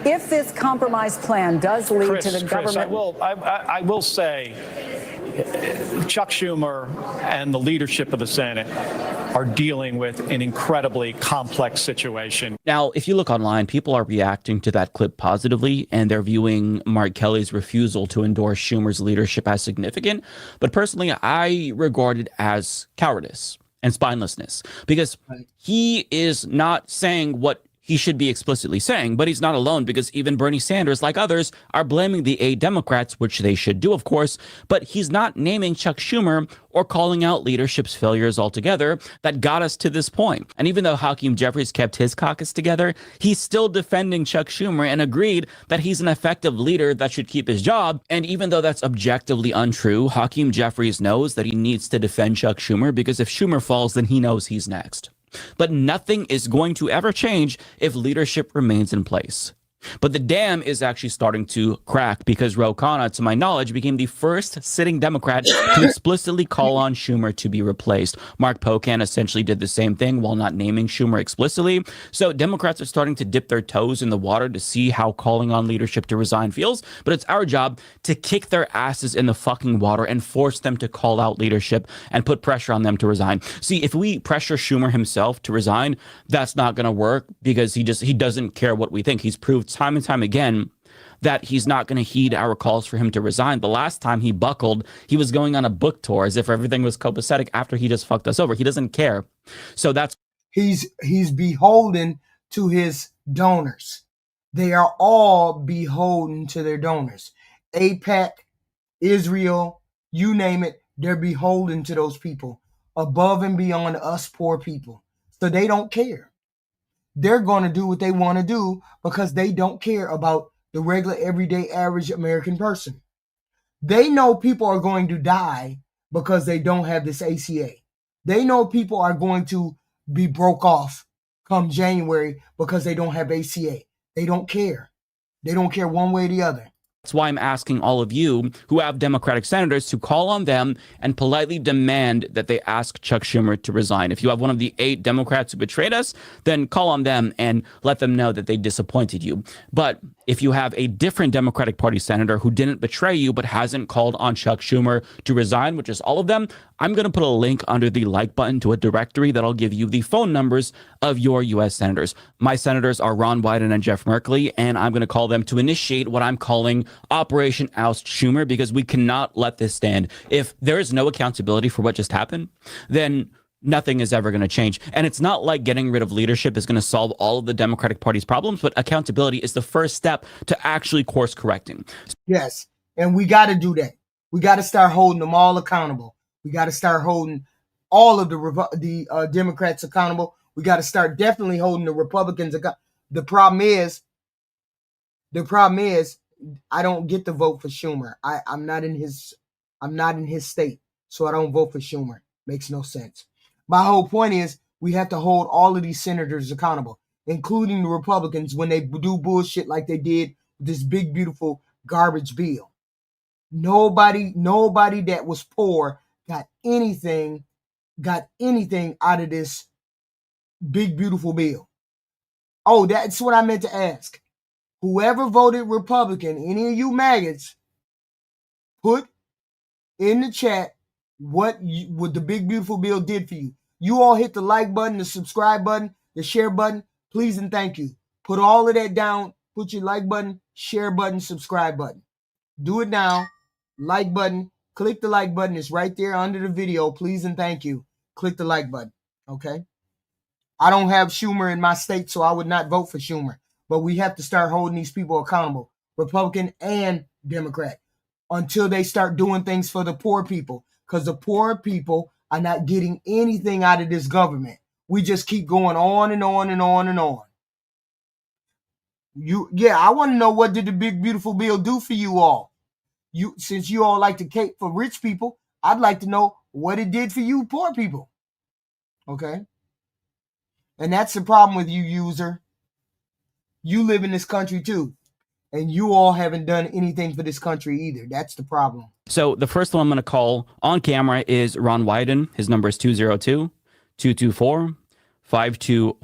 If this compromise plan does lead to the government... I will say Chuck Schumer and the leadership of the Senate are dealing with an incredibly complex situation. Now, if you look online, people are reacting to that clip positively, and they're viewing Mark Kelly's refusal to endorse Schumer's leadership as significant. But personally, I regard it as cowardice and spinelessness, because he is not saying what he should be explicitly saying, but he's not alone, because even Bernie Sanders, like others, are blaming the 8 Democrats, which they should do, of course, but he's not naming Chuck Schumer or calling out leadership's failures altogether that got us to this point. And even though Hakeem Jeffries kept his caucus together, he's still defending Chuck Schumer and agreed that he's an effective leader that should keep his job. And even though that's objectively untrue, Hakeem Jeffries knows that he needs to defend Chuck Schumer, because if Schumer falls, then he knows he's next. But nothing is going to ever change if leadership remains in place. But the dam is actually starting to crack, because Ro Khanna, to my knowledge, became the first sitting Democrat to explicitly call on Schumer to be replaced. Mark Pocan essentially did the same thing while not naming Schumer explicitly. So Democrats are starting to dip their toes in the water to see how calling on leadership to resign feels. But it's our job to kick their asses in the fucking water and force them to call out leadership and put pressure on them to resign. See, if we pressure Schumer himself to resign, that's not going to work, because he doesn't care what we think. He's proved time and time again that he's not going to heed our calls for him to resign. The last time he buckled, he was going on a book tour as if everything was copacetic after he just fucked us over. He doesn't care. So that's... He's beholden to his donors. They are all beholden to their donors. AIPAC, Israel, you name it, they're beholden to those people. above and beyond us poor people. So they don't care. They're going to do what they want to do because they don't care about the regular, everyday, average American person. They know people are going to die because they don't have this ACA. They know people are going to be broke off come January because they don't have ACA. They don't care. They don't care one way or the other. That's why I'm asking all of you who have Democratic senators to call on them and politely demand that they ask Chuck Schumer to resign. If you have one of the 8 Democrats who betrayed us, then call on them and let them know that they disappointed you. But if you have a different Democratic Party senator who didn't betray you but hasn't called on Chuck Schumer to resign, which is all of them, I'm going to put a link under the like button to a directory that'll give you the phone numbers of your U.S. senators. My senators are Ron Wyden and Jeff Merkley, and I'm going to call them to initiate what I'm calling Operation Oust Schumer, because we cannot let this stand. If there is no accountability for what just happened, then nothing is ever going to change. And it's not like getting rid of leadership is going to solve all of the Democratic Party's problems, but accountability is the first step to actually course correcting. Yes, and we got to do that. We got to start holding them all accountable. We got to start holding all of the Democrats accountable. We got to start definitely holding the Republicans accountable. The problem is, I don't get to vote for Schumer. I'm not in his state, so I don't vote for Schumer. Makes no sense. My whole point is we have to hold all of these senators accountable, including the Republicans, when they do bullshit like they did with this big, beautiful garbage bill. Nobody that was poor got anything out of this big, beautiful bill. Oh, that's what I meant to ask. Whoever voted Republican, any of you maggots, put in the chat what the big, beautiful bill did for you. You all hit the like button, the subscribe button, the share button. Please and thank you. Put all of that down. Put your like button, share button, subscribe button. Do it now. Like button. Click the like button. It's right there under the video. Please and thank you. Click the like button. Okay? I don't have Schumer in my state, so I would not vote for Schumer. But we have to start holding these people accountable, Republican and Democrat, until they start doing things for the poor people. Because the poor people are not getting anything out of this government. We just keep going on and on and on and on. I want to know, what did the big, beautiful bill do for you all? Since you all like to cape for rich people, I'd like to know what it did for you poor people. Okay? And that's the problem with you, user. You live in this country too. And you all haven't done anything for this country either. That's the problem. So the first one I'm going to call on camera is Ron Wyden. His number is 202-224-52.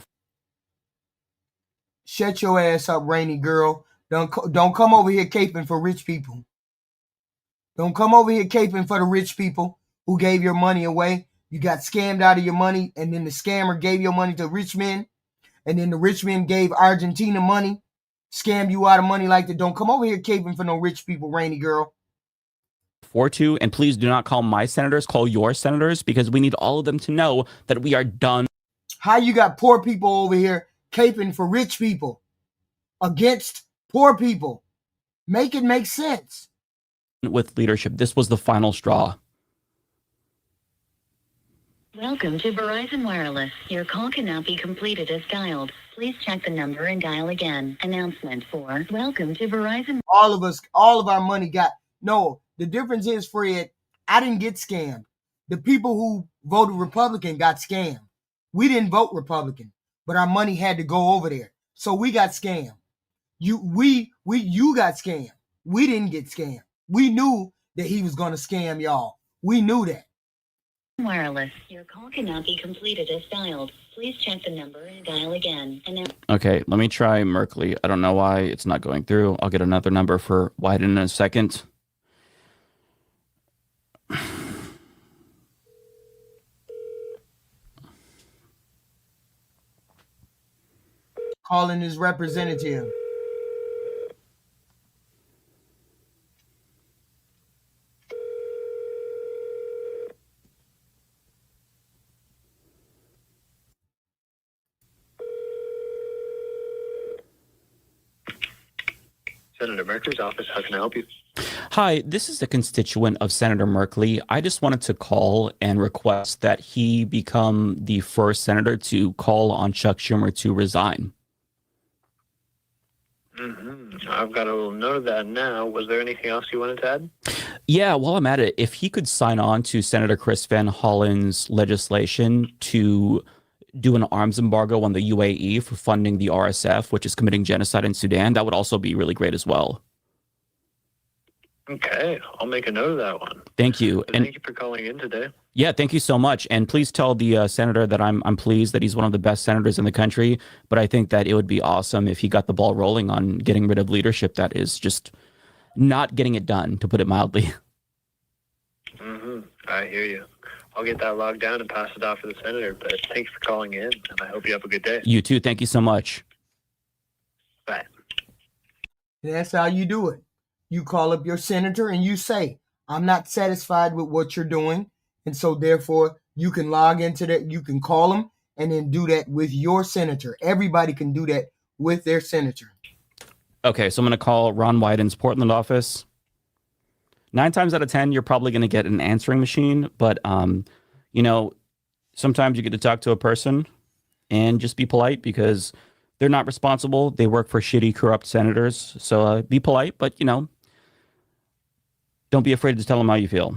Shut your ass up, Rainy girl. Don't come over here caping for rich people. Don't come over here caping for the rich people who gave your money away. You got scammed out of your money, and then the scammer gave your money to rich men, and then the rich men gave Argentina money, scammed you out of money like that. Don't come over here caping for no rich people, Rainy girl. 42, and please do not call my senators, call your senators, because we need all of them to know that we are done. How you got poor people over here caping for rich people against poor people? Make it make sense. With leadership, this was the final straw. Welcome to Verizon Wireless. Your call cannot be completed as dialed. Please check the number and dial again. Announcement for welcome to Verizon. All of our money got, no, the difference is, Fred, I didn't get scammed. The people who voted Republican got scammed. We didn't vote Republican, but our money had to go over there. So we got scammed. You got scammed. We didn't get scammed. We knew that he was going to scam y'all. We knew that. Wireless. Your call cannot be completed as dialed. Please check the number and dial again. Okay, let me try Merkley. I don't know why it's not going through. I'll get another number for Wyden in a second. Calling his representative. Senator Merkley's office, how can I help you? Hi, this is a constituent of Senator Merkley. I just wanted to call and request that he become the first senator to call on Chuck Schumer to resign. I've got a little note of that now. Was there anything else you wanted to add? Yeah, while I'm at it, if he could sign on to Senator Chris Van Hollen's legislation to do an arms embargo on the UAE for funding the RSF, which is committing genocide in Sudan, that would also be really great as well. Okay, I'll make a note of that one. Thank you. But thank you for calling in today. Yeah, thank you so much. And please tell the senator that I'm pleased that he's one of the best senators in the country. But I think that it would be awesome if he got the ball rolling on getting rid of leadership that is just not getting it done, to put it mildly. I hear you. I'll get that logged down and pass it off to the senator. But thanks for calling in, and I hope you have a good day. You too. Thank you so much. Bye. That's how you do it. You call up your senator and you say, I'm not satisfied with what you're doing. And so therefore you can log into that. You can call them and then do that with your senator. Everybody can do that with their senator. Okay, so I'm going to call Ron Wyden's Portland office. 9 times out of 10, you're probably going to get an answering machine. But, you know, sometimes you get to talk to a person and just be polite because they're not responsible. They work for shitty, corrupt senators. So be polite, but, you know, don't be afraid to tell them how you feel.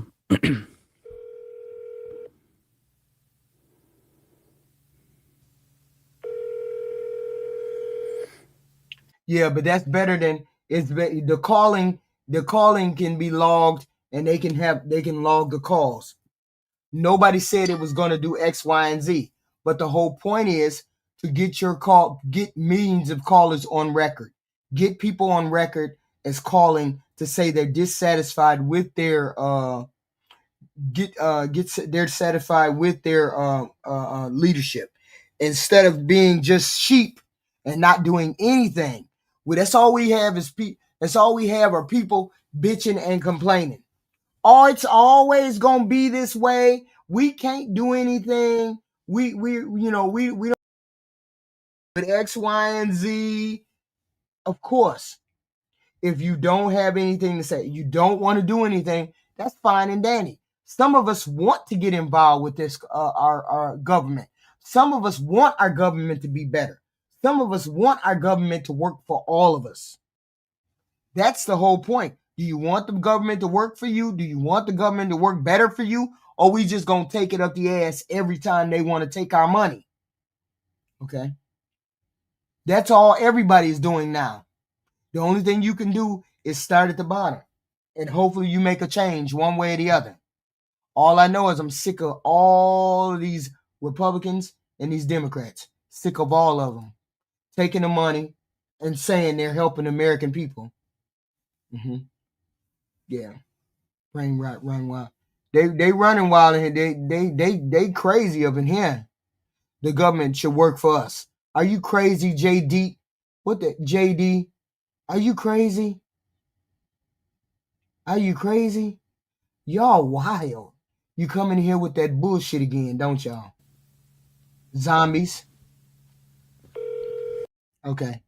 Yeah, but that's better than the calling. The calling can be logged and they can log the calls. Nobody said it was going to do X, Y, and Z. But the whole point is to get millions of callers on record. Get people on record as calling to say they're dissatisfied with their they're satisfied with their leadership, instead of being just sheep and not doing anything. Well, that's all we have are people bitching and complaining. Oh, it's always gonna be this way. We can't do anything. We don't with X, Y, and Z. Of course, if you don't have anything to say, you don't want to do anything, that's fine and dandy. Some of us want to get involved with this, our government. Some of us want our government to be better. Some of us want our government to work for all of us. That's the whole point. Do you want the government to work for you? Do you want the government to work better for you? Or we just gonna take it up the ass every time they want to take our money? Okay. That's all everybody is doing now. The only thing you can do is start at the bottom. And hopefully you make a change one way or the other. All I know is I'm sick of all of these Republicans and these Democrats. Sick of all of them taking the money and saying they're helping the American people. Yeah. Brain rot, run wild. They running wild in here. They crazy up in here. The government should work for us. Are you crazy, JD? What the JD? Are you crazy? Are you crazy? Y'all wild. You come in here with that bullshit again, don't y'all? Zombies. Okay.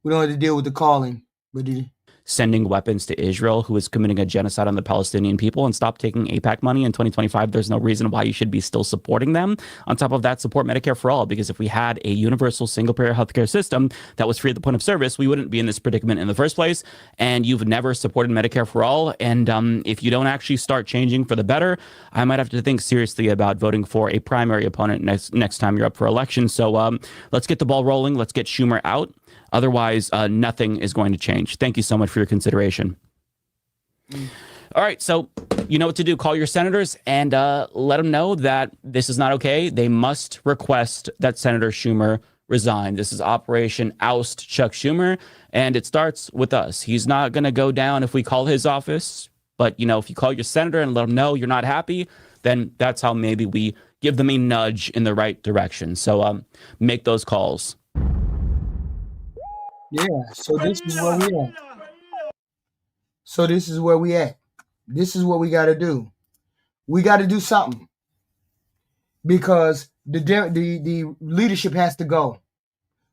We don't have to deal with the calling, but Sending weapons to Israel, who is committing a genocide on the Palestinian people, and stop taking AIPAC money in 2025. There's no reason why you should be still supporting them. On top of that, support Medicare for all, because if we had a universal single-payer healthcare system that was free at the point of service, we wouldn't be in this predicament in the first place. And you've never supported Medicare for all. And if you don't actually start changing for the better, I might have to think seriously about voting for a primary opponent next time you're up for election. So let's get the ball rolling. Let's get Schumer out. Otherwise, nothing is going to change. Thank you so much for your consideration. All right, so you know what to do. Call your senators and let them know that this is not okay. They must request that Senator Schumer resign. This is Operation Oust Chuck Schumer, and it starts with us. He's not going to go down if we call his office, but you know, if you call your senator and let them know you're not happy, then that's how maybe we give them a nudge in the right direction. So make those calls. Yeah, so this is where we at. So this is where we at. This is what we got to do. We got to do something because the leadership has to go.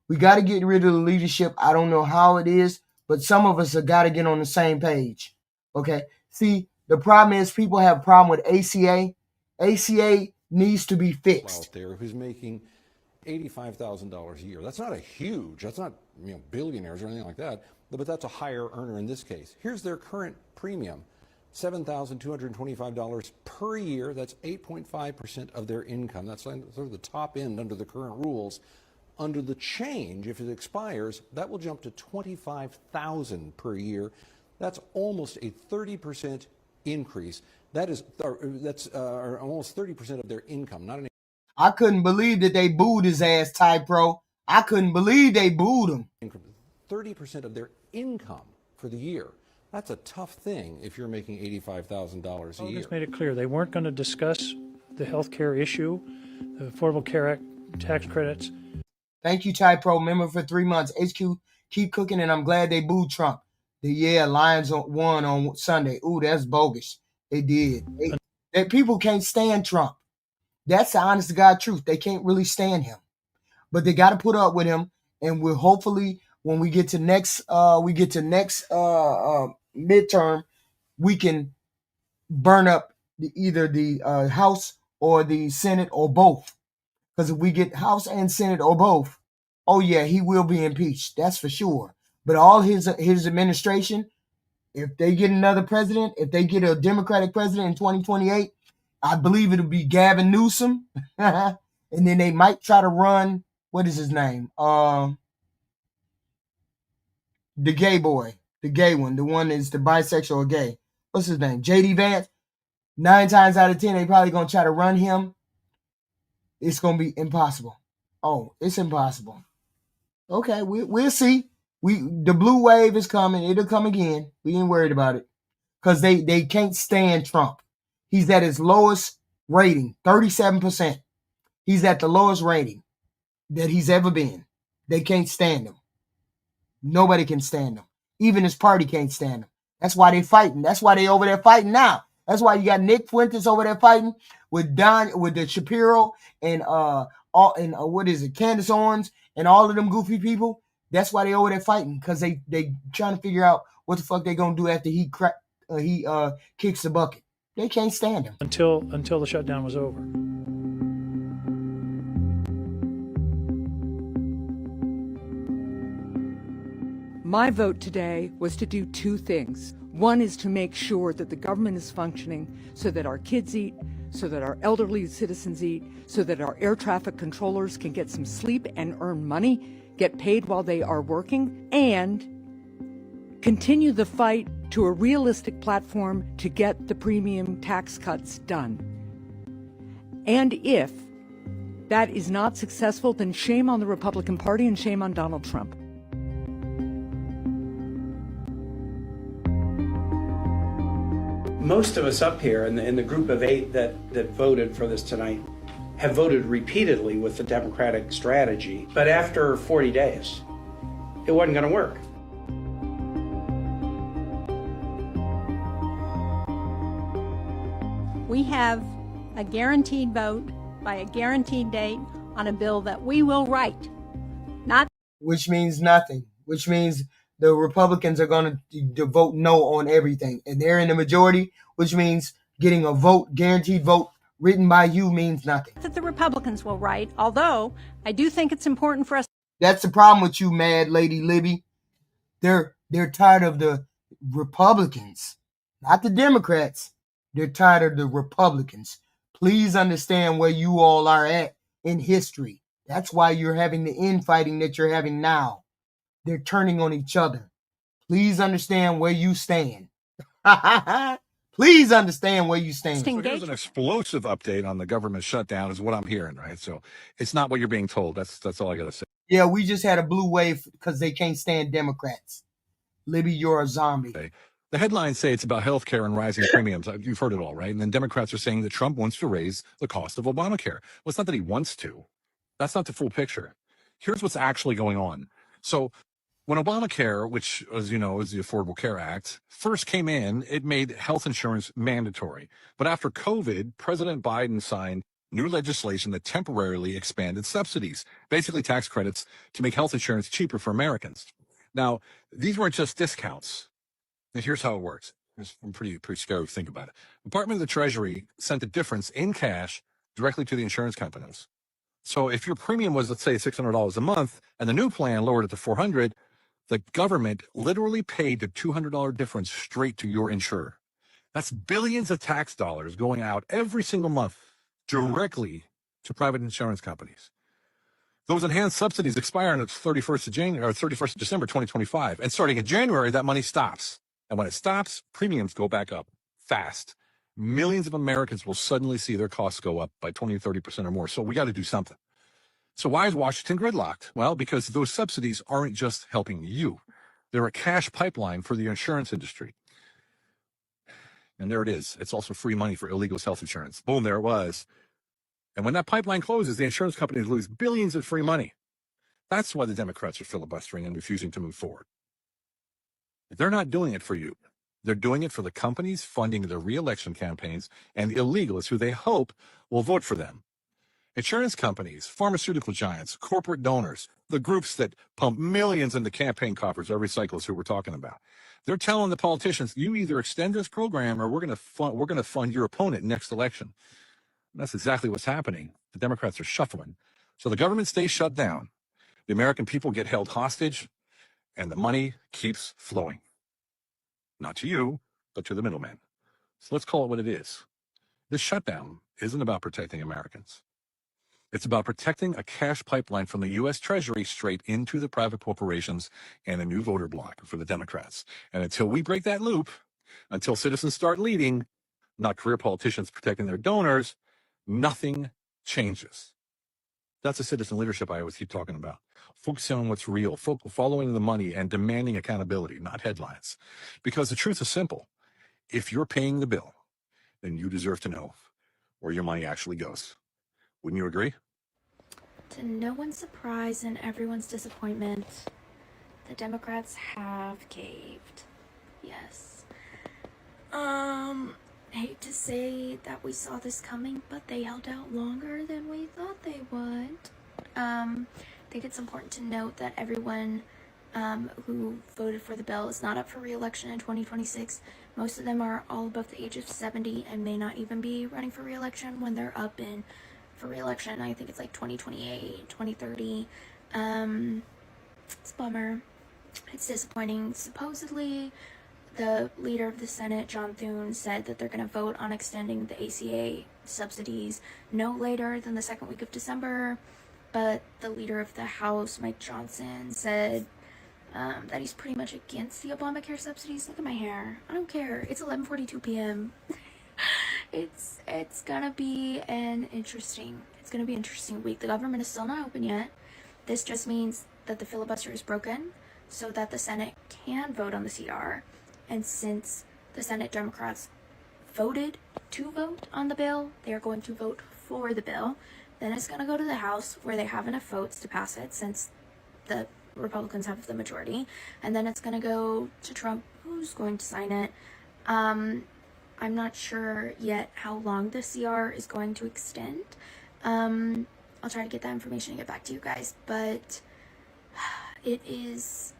We got to get rid of the leadership. I don't know how it is, but some of us have got to get on the same page. Okay, See, the problem is people have a problem with ACA. ACA needs to be fixed. Out there who's making $85,000 a year. That's not that's not billionaires or anything like that, but that's a higher earner in this case. Here's their current premium, $7,225 per year. That's 8.5% of their income. That's sort of the top end under the current rules. Under the change, if it expires, that will jump to $25,000 per year. That's almost a 30% increase. That's almost 30% of their income. Not an. I couldn't believe that they booed his ass, Ty Pro. I couldn't believe they booed him. 30% of their income for the year. That's a tough thing if you're making $85,000 a year. Just made it clear they weren't going to discuss the health care issue, the Affordable Care Act tax credits. Thank you, Ty Pro. Member for 3 months. HQ, keep cooking, and I'm glad they booed Trump. Lions won on Sunday. Ooh, that's bogus. They did. People can't stand Trump. That's the honest to God truth. They can't really stand him. But they got to put up with him, and we'll hopefully when we get to next midterm, we can burn up either the House or the Senate or both. Because if we get House and Senate or both, oh yeah, he will be impeached. That's for sure. But all his administration, if they get another president, if they get a Democratic president in 2028, I believe it'll be Gavin Newsom. And then they might try to run, what is his name? The gay boy, the gay one, the one that's the bisexual or gay. What's his name? J.D. Vance. 9 times out of 10, they probably going to try to run him. It's going to be impossible. Oh, it's impossible. Okay, we'll see. The blue wave is coming. It'll come again. We ain't worried about it. Because they can't stand Trump. He's at his lowest rating, 37%. He's at the lowest rating that he's ever been. They can't stand him. Nobody can stand him. Even his party can't stand him. That's why they fighting. That's why they over there fighting now. That's why you got Nick Fuentes over there fighting with the Shapiro and what is it, Candace Owens and all of them goofy people. That's why they over there fighting, because they trying to figure out what the fuck they gonna do after he kicks the bucket. They can't stand him until the shutdown was over. My vote today was to do 2 things. One is to make sure that the government is functioning so that our kids eat, so that our elderly citizens eat, so that our air traffic controllers can get some sleep and earn money, get paid while they are working, and continue the fight to a realistic platform to get the premium tax cuts done. And if that is not successful, then shame on the Republican Party and shame on Donald Trump. Most of us up here in the group of 8 that voted for this tonight have voted repeatedly with the Democratic strategy, but after 40 days, it wasn't going to work. We have a guaranteed vote by a guaranteed date on a bill that we will write. Which means nothing. Which means the Republicans are going to vote no on everything. And they're in the majority, which means getting a vote, guaranteed vote, written by you means nothing. That the Republicans will write, although I do think it's important for us. That's the problem with you, Mad Lady Libby. They're tired of the Republicans, not the Democrats. They're tired of the Republicans. Please understand where you all are at in history. That's why you're having the infighting that you're having now. They're turning on each other. Please understand where you stand. Please understand where you stand. So there's an explosive update on the government shutdown is what I'm hearing, right? So it's not what you're being told. That's all I got to say. Yeah, we just had a blue wave because they can't stand Democrats. Libby, you're a zombie. The headlines say it's about health care and rising premiums. You've heard it all, right? And then Democrats are saying that Trump wants to raise the cost of Obamacare. Well, it's not that he wants to. That's not the full picture. Here's what's actually going on. So when Obamacare, which, as you know, is the Affordable Care Act, first came in, it made health insurance mandatory. But after COVID, President Biden signed new legislation that temporarily expanded subsidies, basically tax credits, to make health insurance cheaper for Americans. Now, these weren't just discounts. And here's how it works. It's pretty scary to think about it. Department of the Treasury sent the difference in cash directly to the insurance companies. So if your premium was, let's say, $600 a month, and the new plan lowered it to $400, the government literally paid the $200 difference straight to your insurer. That's billions of tax dollars going out every single month directly to private insurance companies. Those enhanced subsidies expire on the 31st of January or 31st of December 2025, and starting in January, that money stops. And when it stops, premiums go back up fast. Millions of Americans will suddenly see their costs go up by 20 or 30% or more. So we got to do something. So why is Washington gridlocked? Well, because those subsidies aren't just helping you. They're a cash pipeline for the insurance industry. And there it is. It's also free money for illegal health insurance. Boom, there it was. And when that pipeline closes, the insurance companies lose billions of free money. That's why the Democrats are filibustering and refusing to move forward. They're not doing it for you. They're doing it for the companies funding their re-election campaigns and the illegals who they hope will vote for them. Insurance companies, pharmaceutical giants, corporate donors, the groups that pump millions into campaign coffers every cycle is who we're talking about. They're telling the politicians, you either extend this program or we're going to fund your opponent next election. And that's exactly what's happening. The Democrats are shuffling. So the government stays shut down. The American people get held hostage, and the money keeps flowing. Not to you, but to the middleman. So let's call it what it is. This shutdown isn't about protecting Americans. It's about protecting a cash pipeline from the U.S. Treasury straight into the private corporations and a new voter bloc for the Democrats. And until we break that loop, until citizens start leading, not career politicians protecting their donors, nothing changes. That's the citizen leadership I always keep talking about. Focusing on what's real, following the money and demanding accountability, not headlines. Because the truth is simple. If you're paying the bill, then you deserve to know where your money actually goes. Wouldn't you agree? To no one's surprise and everyone's disappointment, the Democrats have caved. Yes. Hate to say that we saw this coming, but they held out longer than we thought they would. I think it's important to note that everyone who voted for the bill is not up for re-election in 2026. Most of them are all above the age of 70 and may not even be running for re-election when they're up in for re-election. I think it's like 2028, 2030. It's a bummer. It's disappointing. Supposedly, the leader of the Senate, John Thune, said that they're going to vote on extending the ACA subsidies no later than the second week of December. But the leader of the House, Mike Johnson, said that he's pretty much against the Obamacare subsidies. Look at my hair. I don't care. It's 11:42 p.m. It's gonna be an interesting week. The government is still not open yet. This just means that the filibuster is broken so that the Senate can vote on the CR. And since the Senate Democrats voted to vote on the bill, they are going to vote for the bill. Then it's going to go to the House where they have enough votes to pass it since the Republicans have the majority. And then it's going to go to Trump, who's going to sign it. I'm not sure yet how long the CR is going to extend. I'll try to get that information and get back to you guys. But it's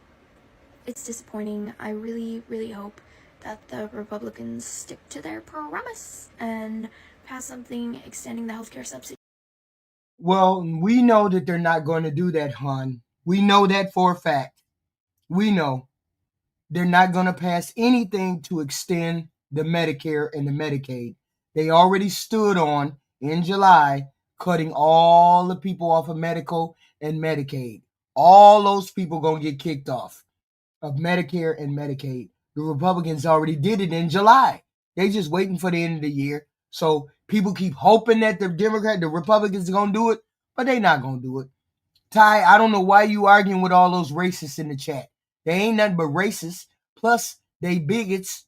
disappointing. I really, really hope that the Republicans stick to their promise and pass something extending the healthcare subsidy. Well, we know that they're not going to do that, hon. We know that for a fact. We know they're not going to pass anything to extend the Medicare and the Medicaid. They already stood on, in July, cutting all the people off of medical and Medicaid. All those people going to get kicked off of Medicare and Medicaid. The Republicans already did it in July. They just waiting for the end of the year. So people keep hoping that the Republicans are going to do it, but they're not going to do it. Ty, I don't know why you arguing with all those racists in the chat. They ain't nothing but racists. Plus, they bigots.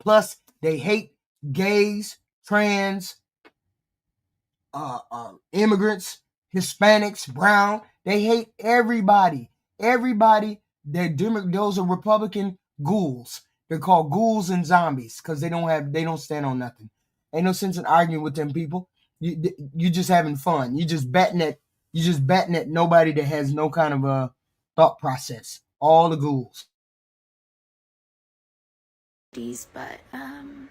Plus, they hate gays, trans, immigrants, Hispanics, brown. They hate everybody. Everybody. Those are Republican ghouls. They're called ghouls and zombies because they don't stand on nothing. Ain't no sense in arguing with them people. You just having fun. You just betting at nobody that has no kind of a thought process. All the ghouls. 50s, but I'm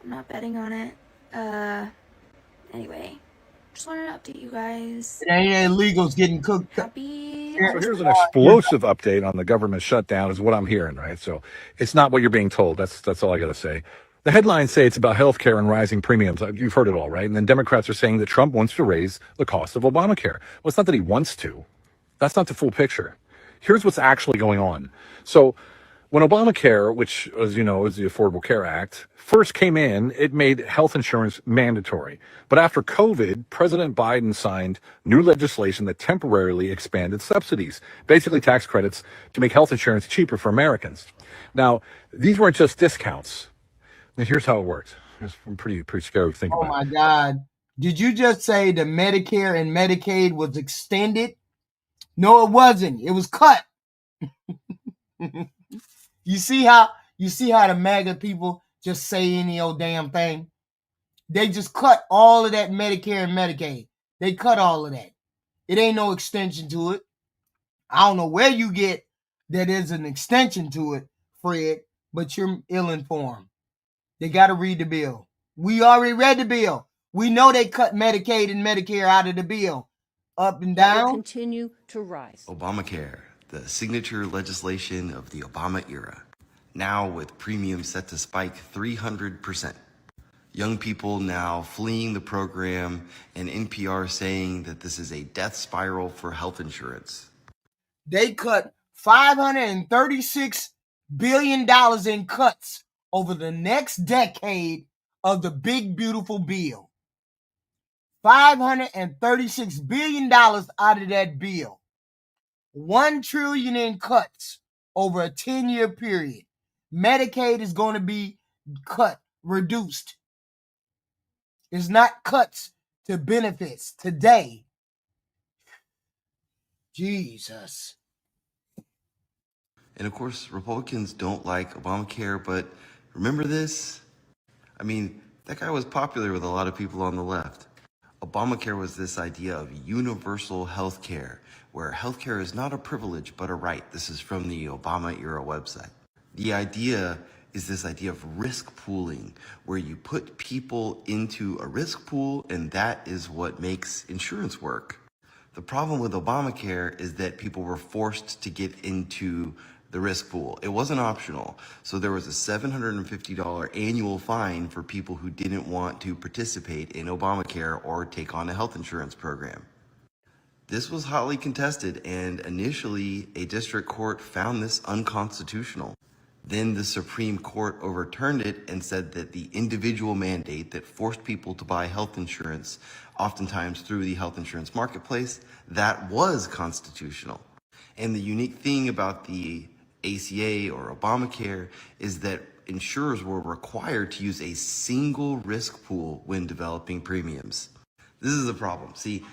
not betting on it. Anyway, just wanted to update you guys. It ain't illegals getting cooked. Happy. So here's an explosive update on the government shutdown is what I'm hearing, right? So it's not what you're being told. That's all I got to say. The headlines say it's about healthcare and rising premiums. You've heard it all, right? And then Democrats are saying that Trump wants to raise the cost of Obamacare. Well, it's not that he wants to. That's not the full picture. Here's what's actually going on. So when Obamacare, which, as you know, is the Affordable Care Act, first came in, it made health insurance mandatory. But after COVID, President Biden signed new legislation that temporarily expanded subsidies, basically tax credits, to make health insurance cheaper for Americans. Now, these weren't just discounts. And here's how it worked. It's pretty scary to think Oh about. my God. Did you just say the Medicare and Medicaid was extended? No, it wasn't. It was cut. You see how the MAGA people just say any old damn thing? They just cut all of that Medicare and Medicaid. They cut all of that. It ain't no extension to it. I don't know where you get that there's an extension to it, Fred, but you're ill-informed. They got to read the bill. We already read the bill. We know they cut Medicaid and Medicare out of the bill. Up and down. Continue to rise. Obamacare, the signature legislation of the Obama era, now with premiums set to spike 300%. Young people now fleeing the program, and NPR saying that this is a death spiral for health insurance. They cut $536 billion in cuts over the next decade of the big, beautiful bill. $536 billion out of that bill. $1 trillion in cuts over a 10-year period. Medicaid is going to be cut, reduced. It's not cuts to benefits today. Jesus. And of course, Republicans don't like Obamacare, but remember this? I mean, that guy was popular with a lot of people on the left. Obamacare was this idea of universal health care, where health care is not a privilege but a right. This is from the Obama era website. The idea is this idea of risk pooling, where you put people into a risk pool and that is what makes insurance work. The problem with Obamacare is that people were forced to get into the risk pool. It wasn't optional. So there was a $750 annual fine for people who didn't want to participate in Obamacare or take on a health insurance program. This was hotly contested, and initially a district court found this unconstitutional. Then the Supreme Court overturned it and said that the individual mandate that forced people to buy health insurance, oftentimes through the health insurance marketplace, that was constitutional. And the unique thing about the ACA or Obamacare is that insurers were required to use a single risk pool when developing premiums. This is the problem. See,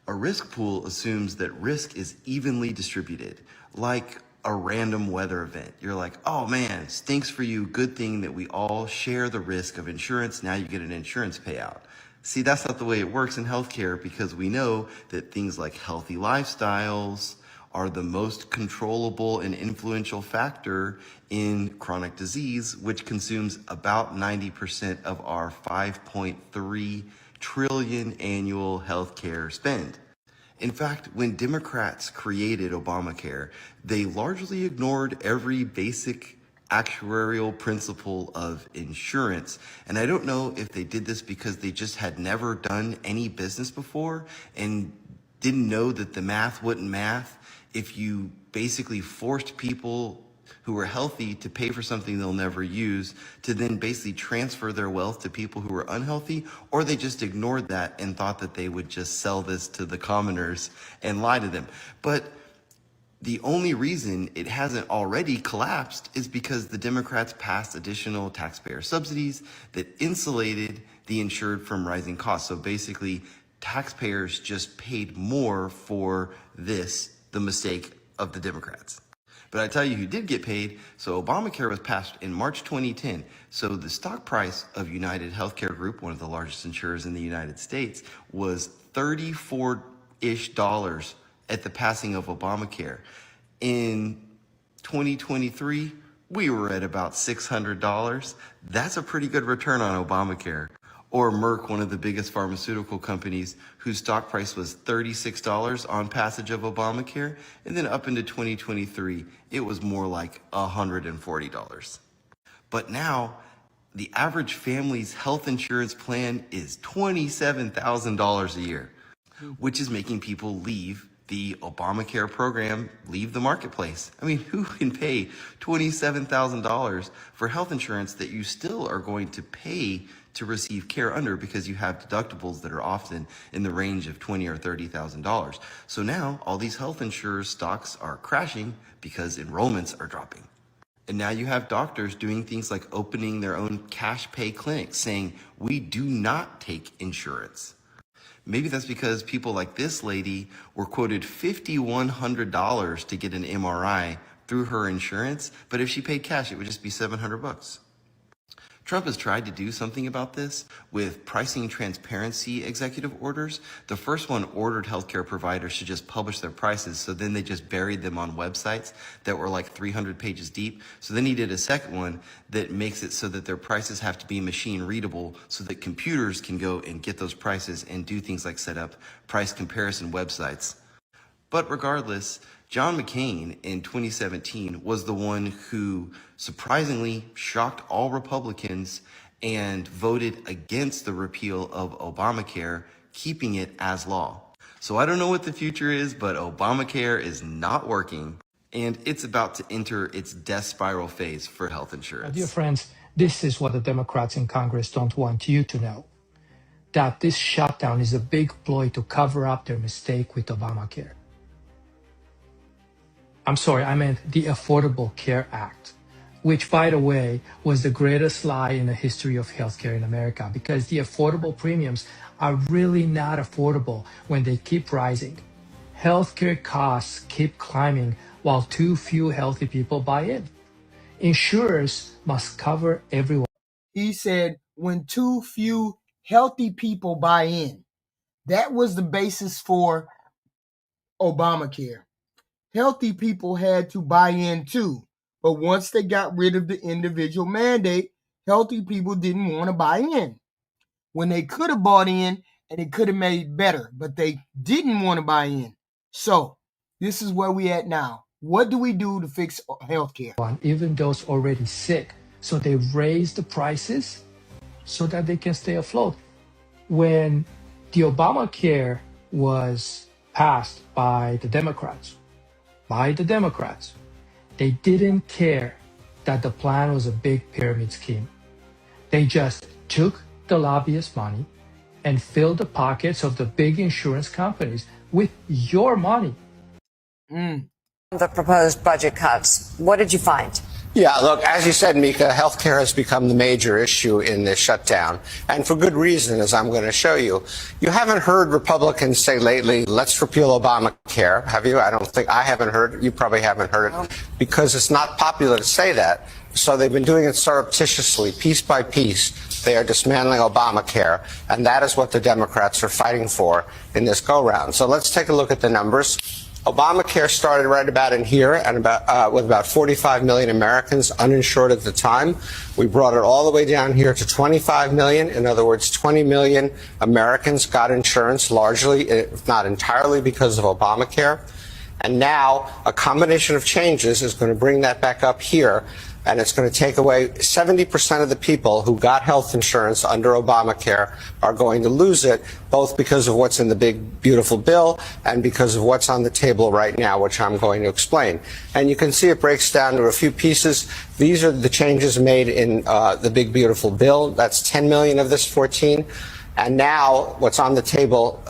a risk pool assumes that risk is evenly distributed, like a random weather event. You're like, oh man, stinks for you. Good thing that we all share the risk of insurance. Now you get an insurance payout. See, that's not the way it works in healthcare, because we know that things like healthy lifestyles are the most controllable and influential factor in chronic disease, which consumes about 90% of our 5.3 trillion annual healthcare spend. In fact, when Democrats created Obamacare, they largely ignored every basic actuarial principle of insurance. And I don't know if they did this because they just had never done any business before and didn't know that the math wouldn't math if you basically forced people who were healthy to pay for something they'll never use, to then basically transfer their wealth to people who were unhealthy, or they just ignored that and thought that they would just sell this to the commoners and lie to them. But the only reason it hasn't already collapsed is because the Democrats passed additional taxpayer subsidies that insulated the insured from rising costs. So basically, taxpayers just paid more for this, the mistake of the Democrats. But I tell you who did get paid. So Obamacare was passed in March 2010. So the stock price of United Healthcare Group, one of the largest insurers in the United States, was $34-ish at the passing of Obamacare. In 2023, we were at about $600. That's a pretty good return on Obamacare. Or Merck, one of the biggest pharmaceutical companies, whose stock price was $36 on passage of Obamacare, and then up into 2023, it was more like $140. But now, the average family's health insurance plan is $27,000 a year, which is making people leave the Obamacare program, leave the marketplace. I mean, who can pay $27,000 for health insurance that you still are going to pay to receive care under, because you have deductibles that are often in the range of $20,000 or $30,000. So now all these health insurers stocks are crashing because enrollments are dropping. And now you have doctors doing things like opening their own cash pay clinics saying, we do not take insurance. Maybe that's because people like this lady were quoted $5,100 to get an MRI through her insurance, but if she paid cash, it would just be $700. Trump has tried to do something about this with pricing transparency executive orders. The first one ordered healthcare providers to just publish their prices, so then they just buried them on websites that were like 300 pages deep. So then he did a second one that makes it so that their prices have to be machine readable so that computers can go and get those prices and do things like set up price comparison websites. But regardless, John McCain in 2017 was the one who surprisingly shocked all Republicans and voted against the repeal of Obamacare, keeping it as law. So I don't know what the future is, but Obamacare is not working, and it's about to enter its death spiral phase for health insurance. Dear friends, this is what the Democrats in Congress don't want you to know. That this shutdown is a big ploy to cover up their mistake with Obamacare. I'm sorry, I meant the Affordable Care Act, which, by the way, was the greatest lie in the history of healthcare in America, because the affordable premiums are really not affordable when they keep rising. Healthcare costs keep climbing while too few healthy people buy in. Insurers must cover everyone. He said, when too few healthy people buy in. That was the basis for Obamacare. Healthy people had to buy in too. But once they got rid of the individual mandate, healthy people didn't want to buy in. When they could have bought in and it could have made it better, but they didn't want to buy in. So this is where we at now. What do we do to fix healthcare? Even those already sick. So they raise the prices so that they can stay afloat. When the Obamacare was passed by the Democrats, they didn't care that the plan was a big pyramid scheme. They just took the lobbyist money and filled the pockets of the big insurance companies with your money. The proposed budget cuts, what did you find? Yeah, look, as you said, Mika, healthcare has become the major issue in this shutdown, and for good reason, as I'm going to show you. You haven't heard Republicans say lately, let's repeal Obamacare, have you? I haven't heard, you probably haven't heard it, because it's not popular to say that. So they've been doing it surreptitiously, piece by piece. They are dismantling Obamacare, and that is what the Democrats are fighting for in this go-round. So let's take a look at the numbers. Obamacare started right about in here and with about 45 million Americans uninsured at the time. We brought it all the way down here to 25 million. In other words, 20 million Americans got insurance, largely, if not entirely, because of Obamacare. And now a combination of changes is going to bring that back up here. And it's going to take away 70% of the people who got health insurance under Obamacare are going to lose it, both because of what's in the big, beautiful bill and because of what's on the table right now, which I'm going to explain. And you can see it breaks down to a few pieces. These are the changes made in the big, beautiful bill. That's 10 million of this 14. And now what's on the table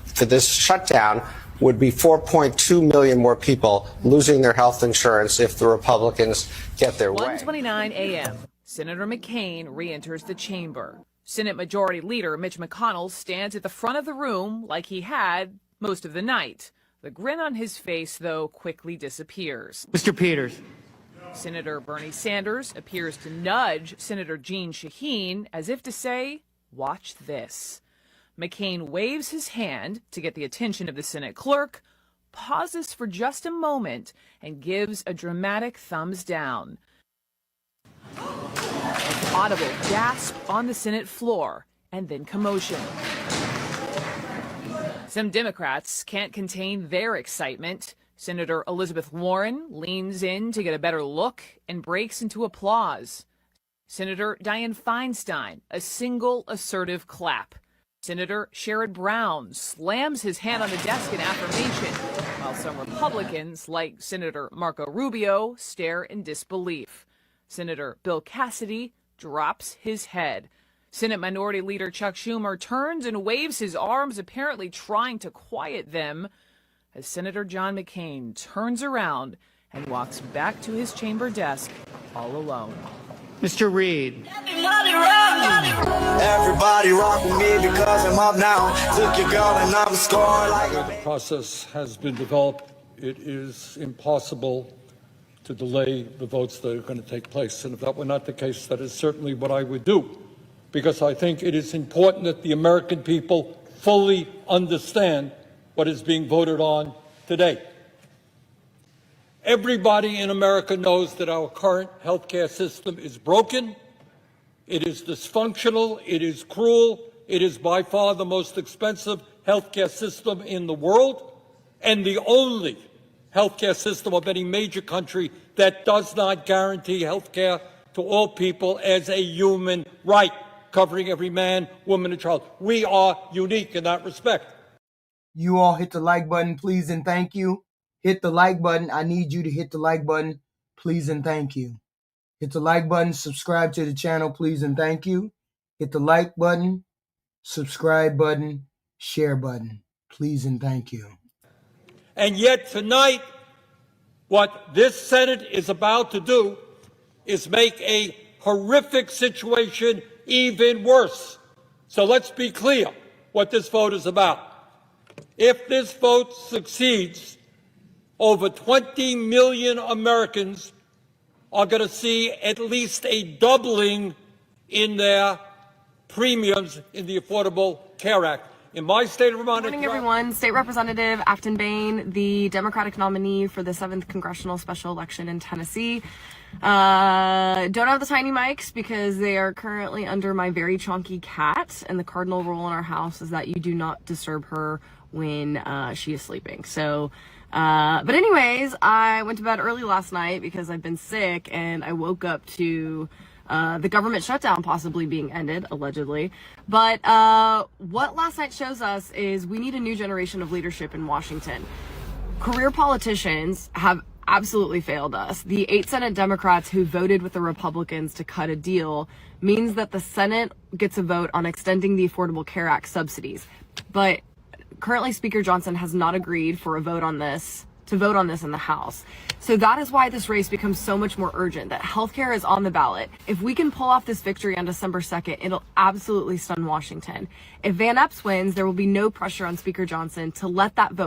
for this shutdown would be 4.2 million more people losing their health insurance if the Republicans get their way. 1:29 a.m. Senator McCain re-enters the chamber. Senate Majority Leader Mitch McConnell stands at the front of the room like he had most of the night. The grin on his face, though, quickly disappears. Mr. Peters. Senator Bernie Sanders appears to nudge Senator Jeanne Shaheen as if to say, "Watch this." McCain waves his hand to get the attention of the Senate clerk, pauses for just a moment, and gives a dramatic thumbs down. Audible gasp on the Senate floor, and then commotion. Some Democrats can't contain their excitement. Senator Elizabeth Warren leans in to get a better look and breaks into applause. Senator Dianne Feinstein, a single assertive clap. Senator Sherrod Brown slams his hand on the desk in affirmation, while some Republicans, like Senator Marco Rubio, stare in disbelief. Senator Bill Cassidy drops his head. Senate Minority Leader Chuck Schumer turns and waves his arms, apparently trying to quiet them, as Senator John McCain turns around and walks back to his chamber desk all alone. Mr. Reid. Everybody rock with me because I'm up now. Took your girl and I'm scoring like the process has been developed. It is impossible to delay the votes that are going to take place. And if that were not the case, that is certainly what I would do, because I think it is important that the American people fully understand what is being voted on today. Everybody in America knows that our current healthcare system is broken, it is dysfunctional, it is cruel, it is by far the most expensive healthcare system in the world, and the only healthcare system of any major country that does not guarantee healthcare to all people as a human right, covering every man, woman, and child. We are unique in that respect. You all hit the like button, please and thank you. Hit the like button. I need you to hit the like button, please and thank you. Hit the like button, subscribe to the channel, please and thank you. Hit the like button, subscribe button, share button, please and thank you. And yet tonight, what this Senate is about to do is make a horrific situation even worse. So let's be clear what this vote is about. If this vote succeeds, over 20 million Americans are going to see at least a doubling in their premiums in the Affordable Care Act. In my state of Vermont... Good morning, everyone. State Representative Afton Bain, the Democratic nominee for the 7th Congressional Special Election in Tennessee. Don't have the tiny mics because they are currently under my very chonky cat, and the cardinal rule in our house is that you do not disturb her when she is sleeping. So, but anyways, I went to bed early last night because I've been sick, and I woke up to the government shutdown possibly being ended, allegedly. But what last night shows us is we need a new generation of leadership in Washington. Career politicians have absolutely failed us. The 8 Senate Democrats who voted with the Republicans to cut a deal means that the Senate gets a vote on extending the Affordable Care Act subsidies. But currently Speaker Johnson has not agreed for a vote on this, to vote on this in the House. So that is why this race becomes so much more urgent, that healthcare is on the ballot. If we can pull off this victory on December 2nd, it'll absolutely stun Washington. If Van Epps wins, there will be no pressure on Speaker Johnson to let that vote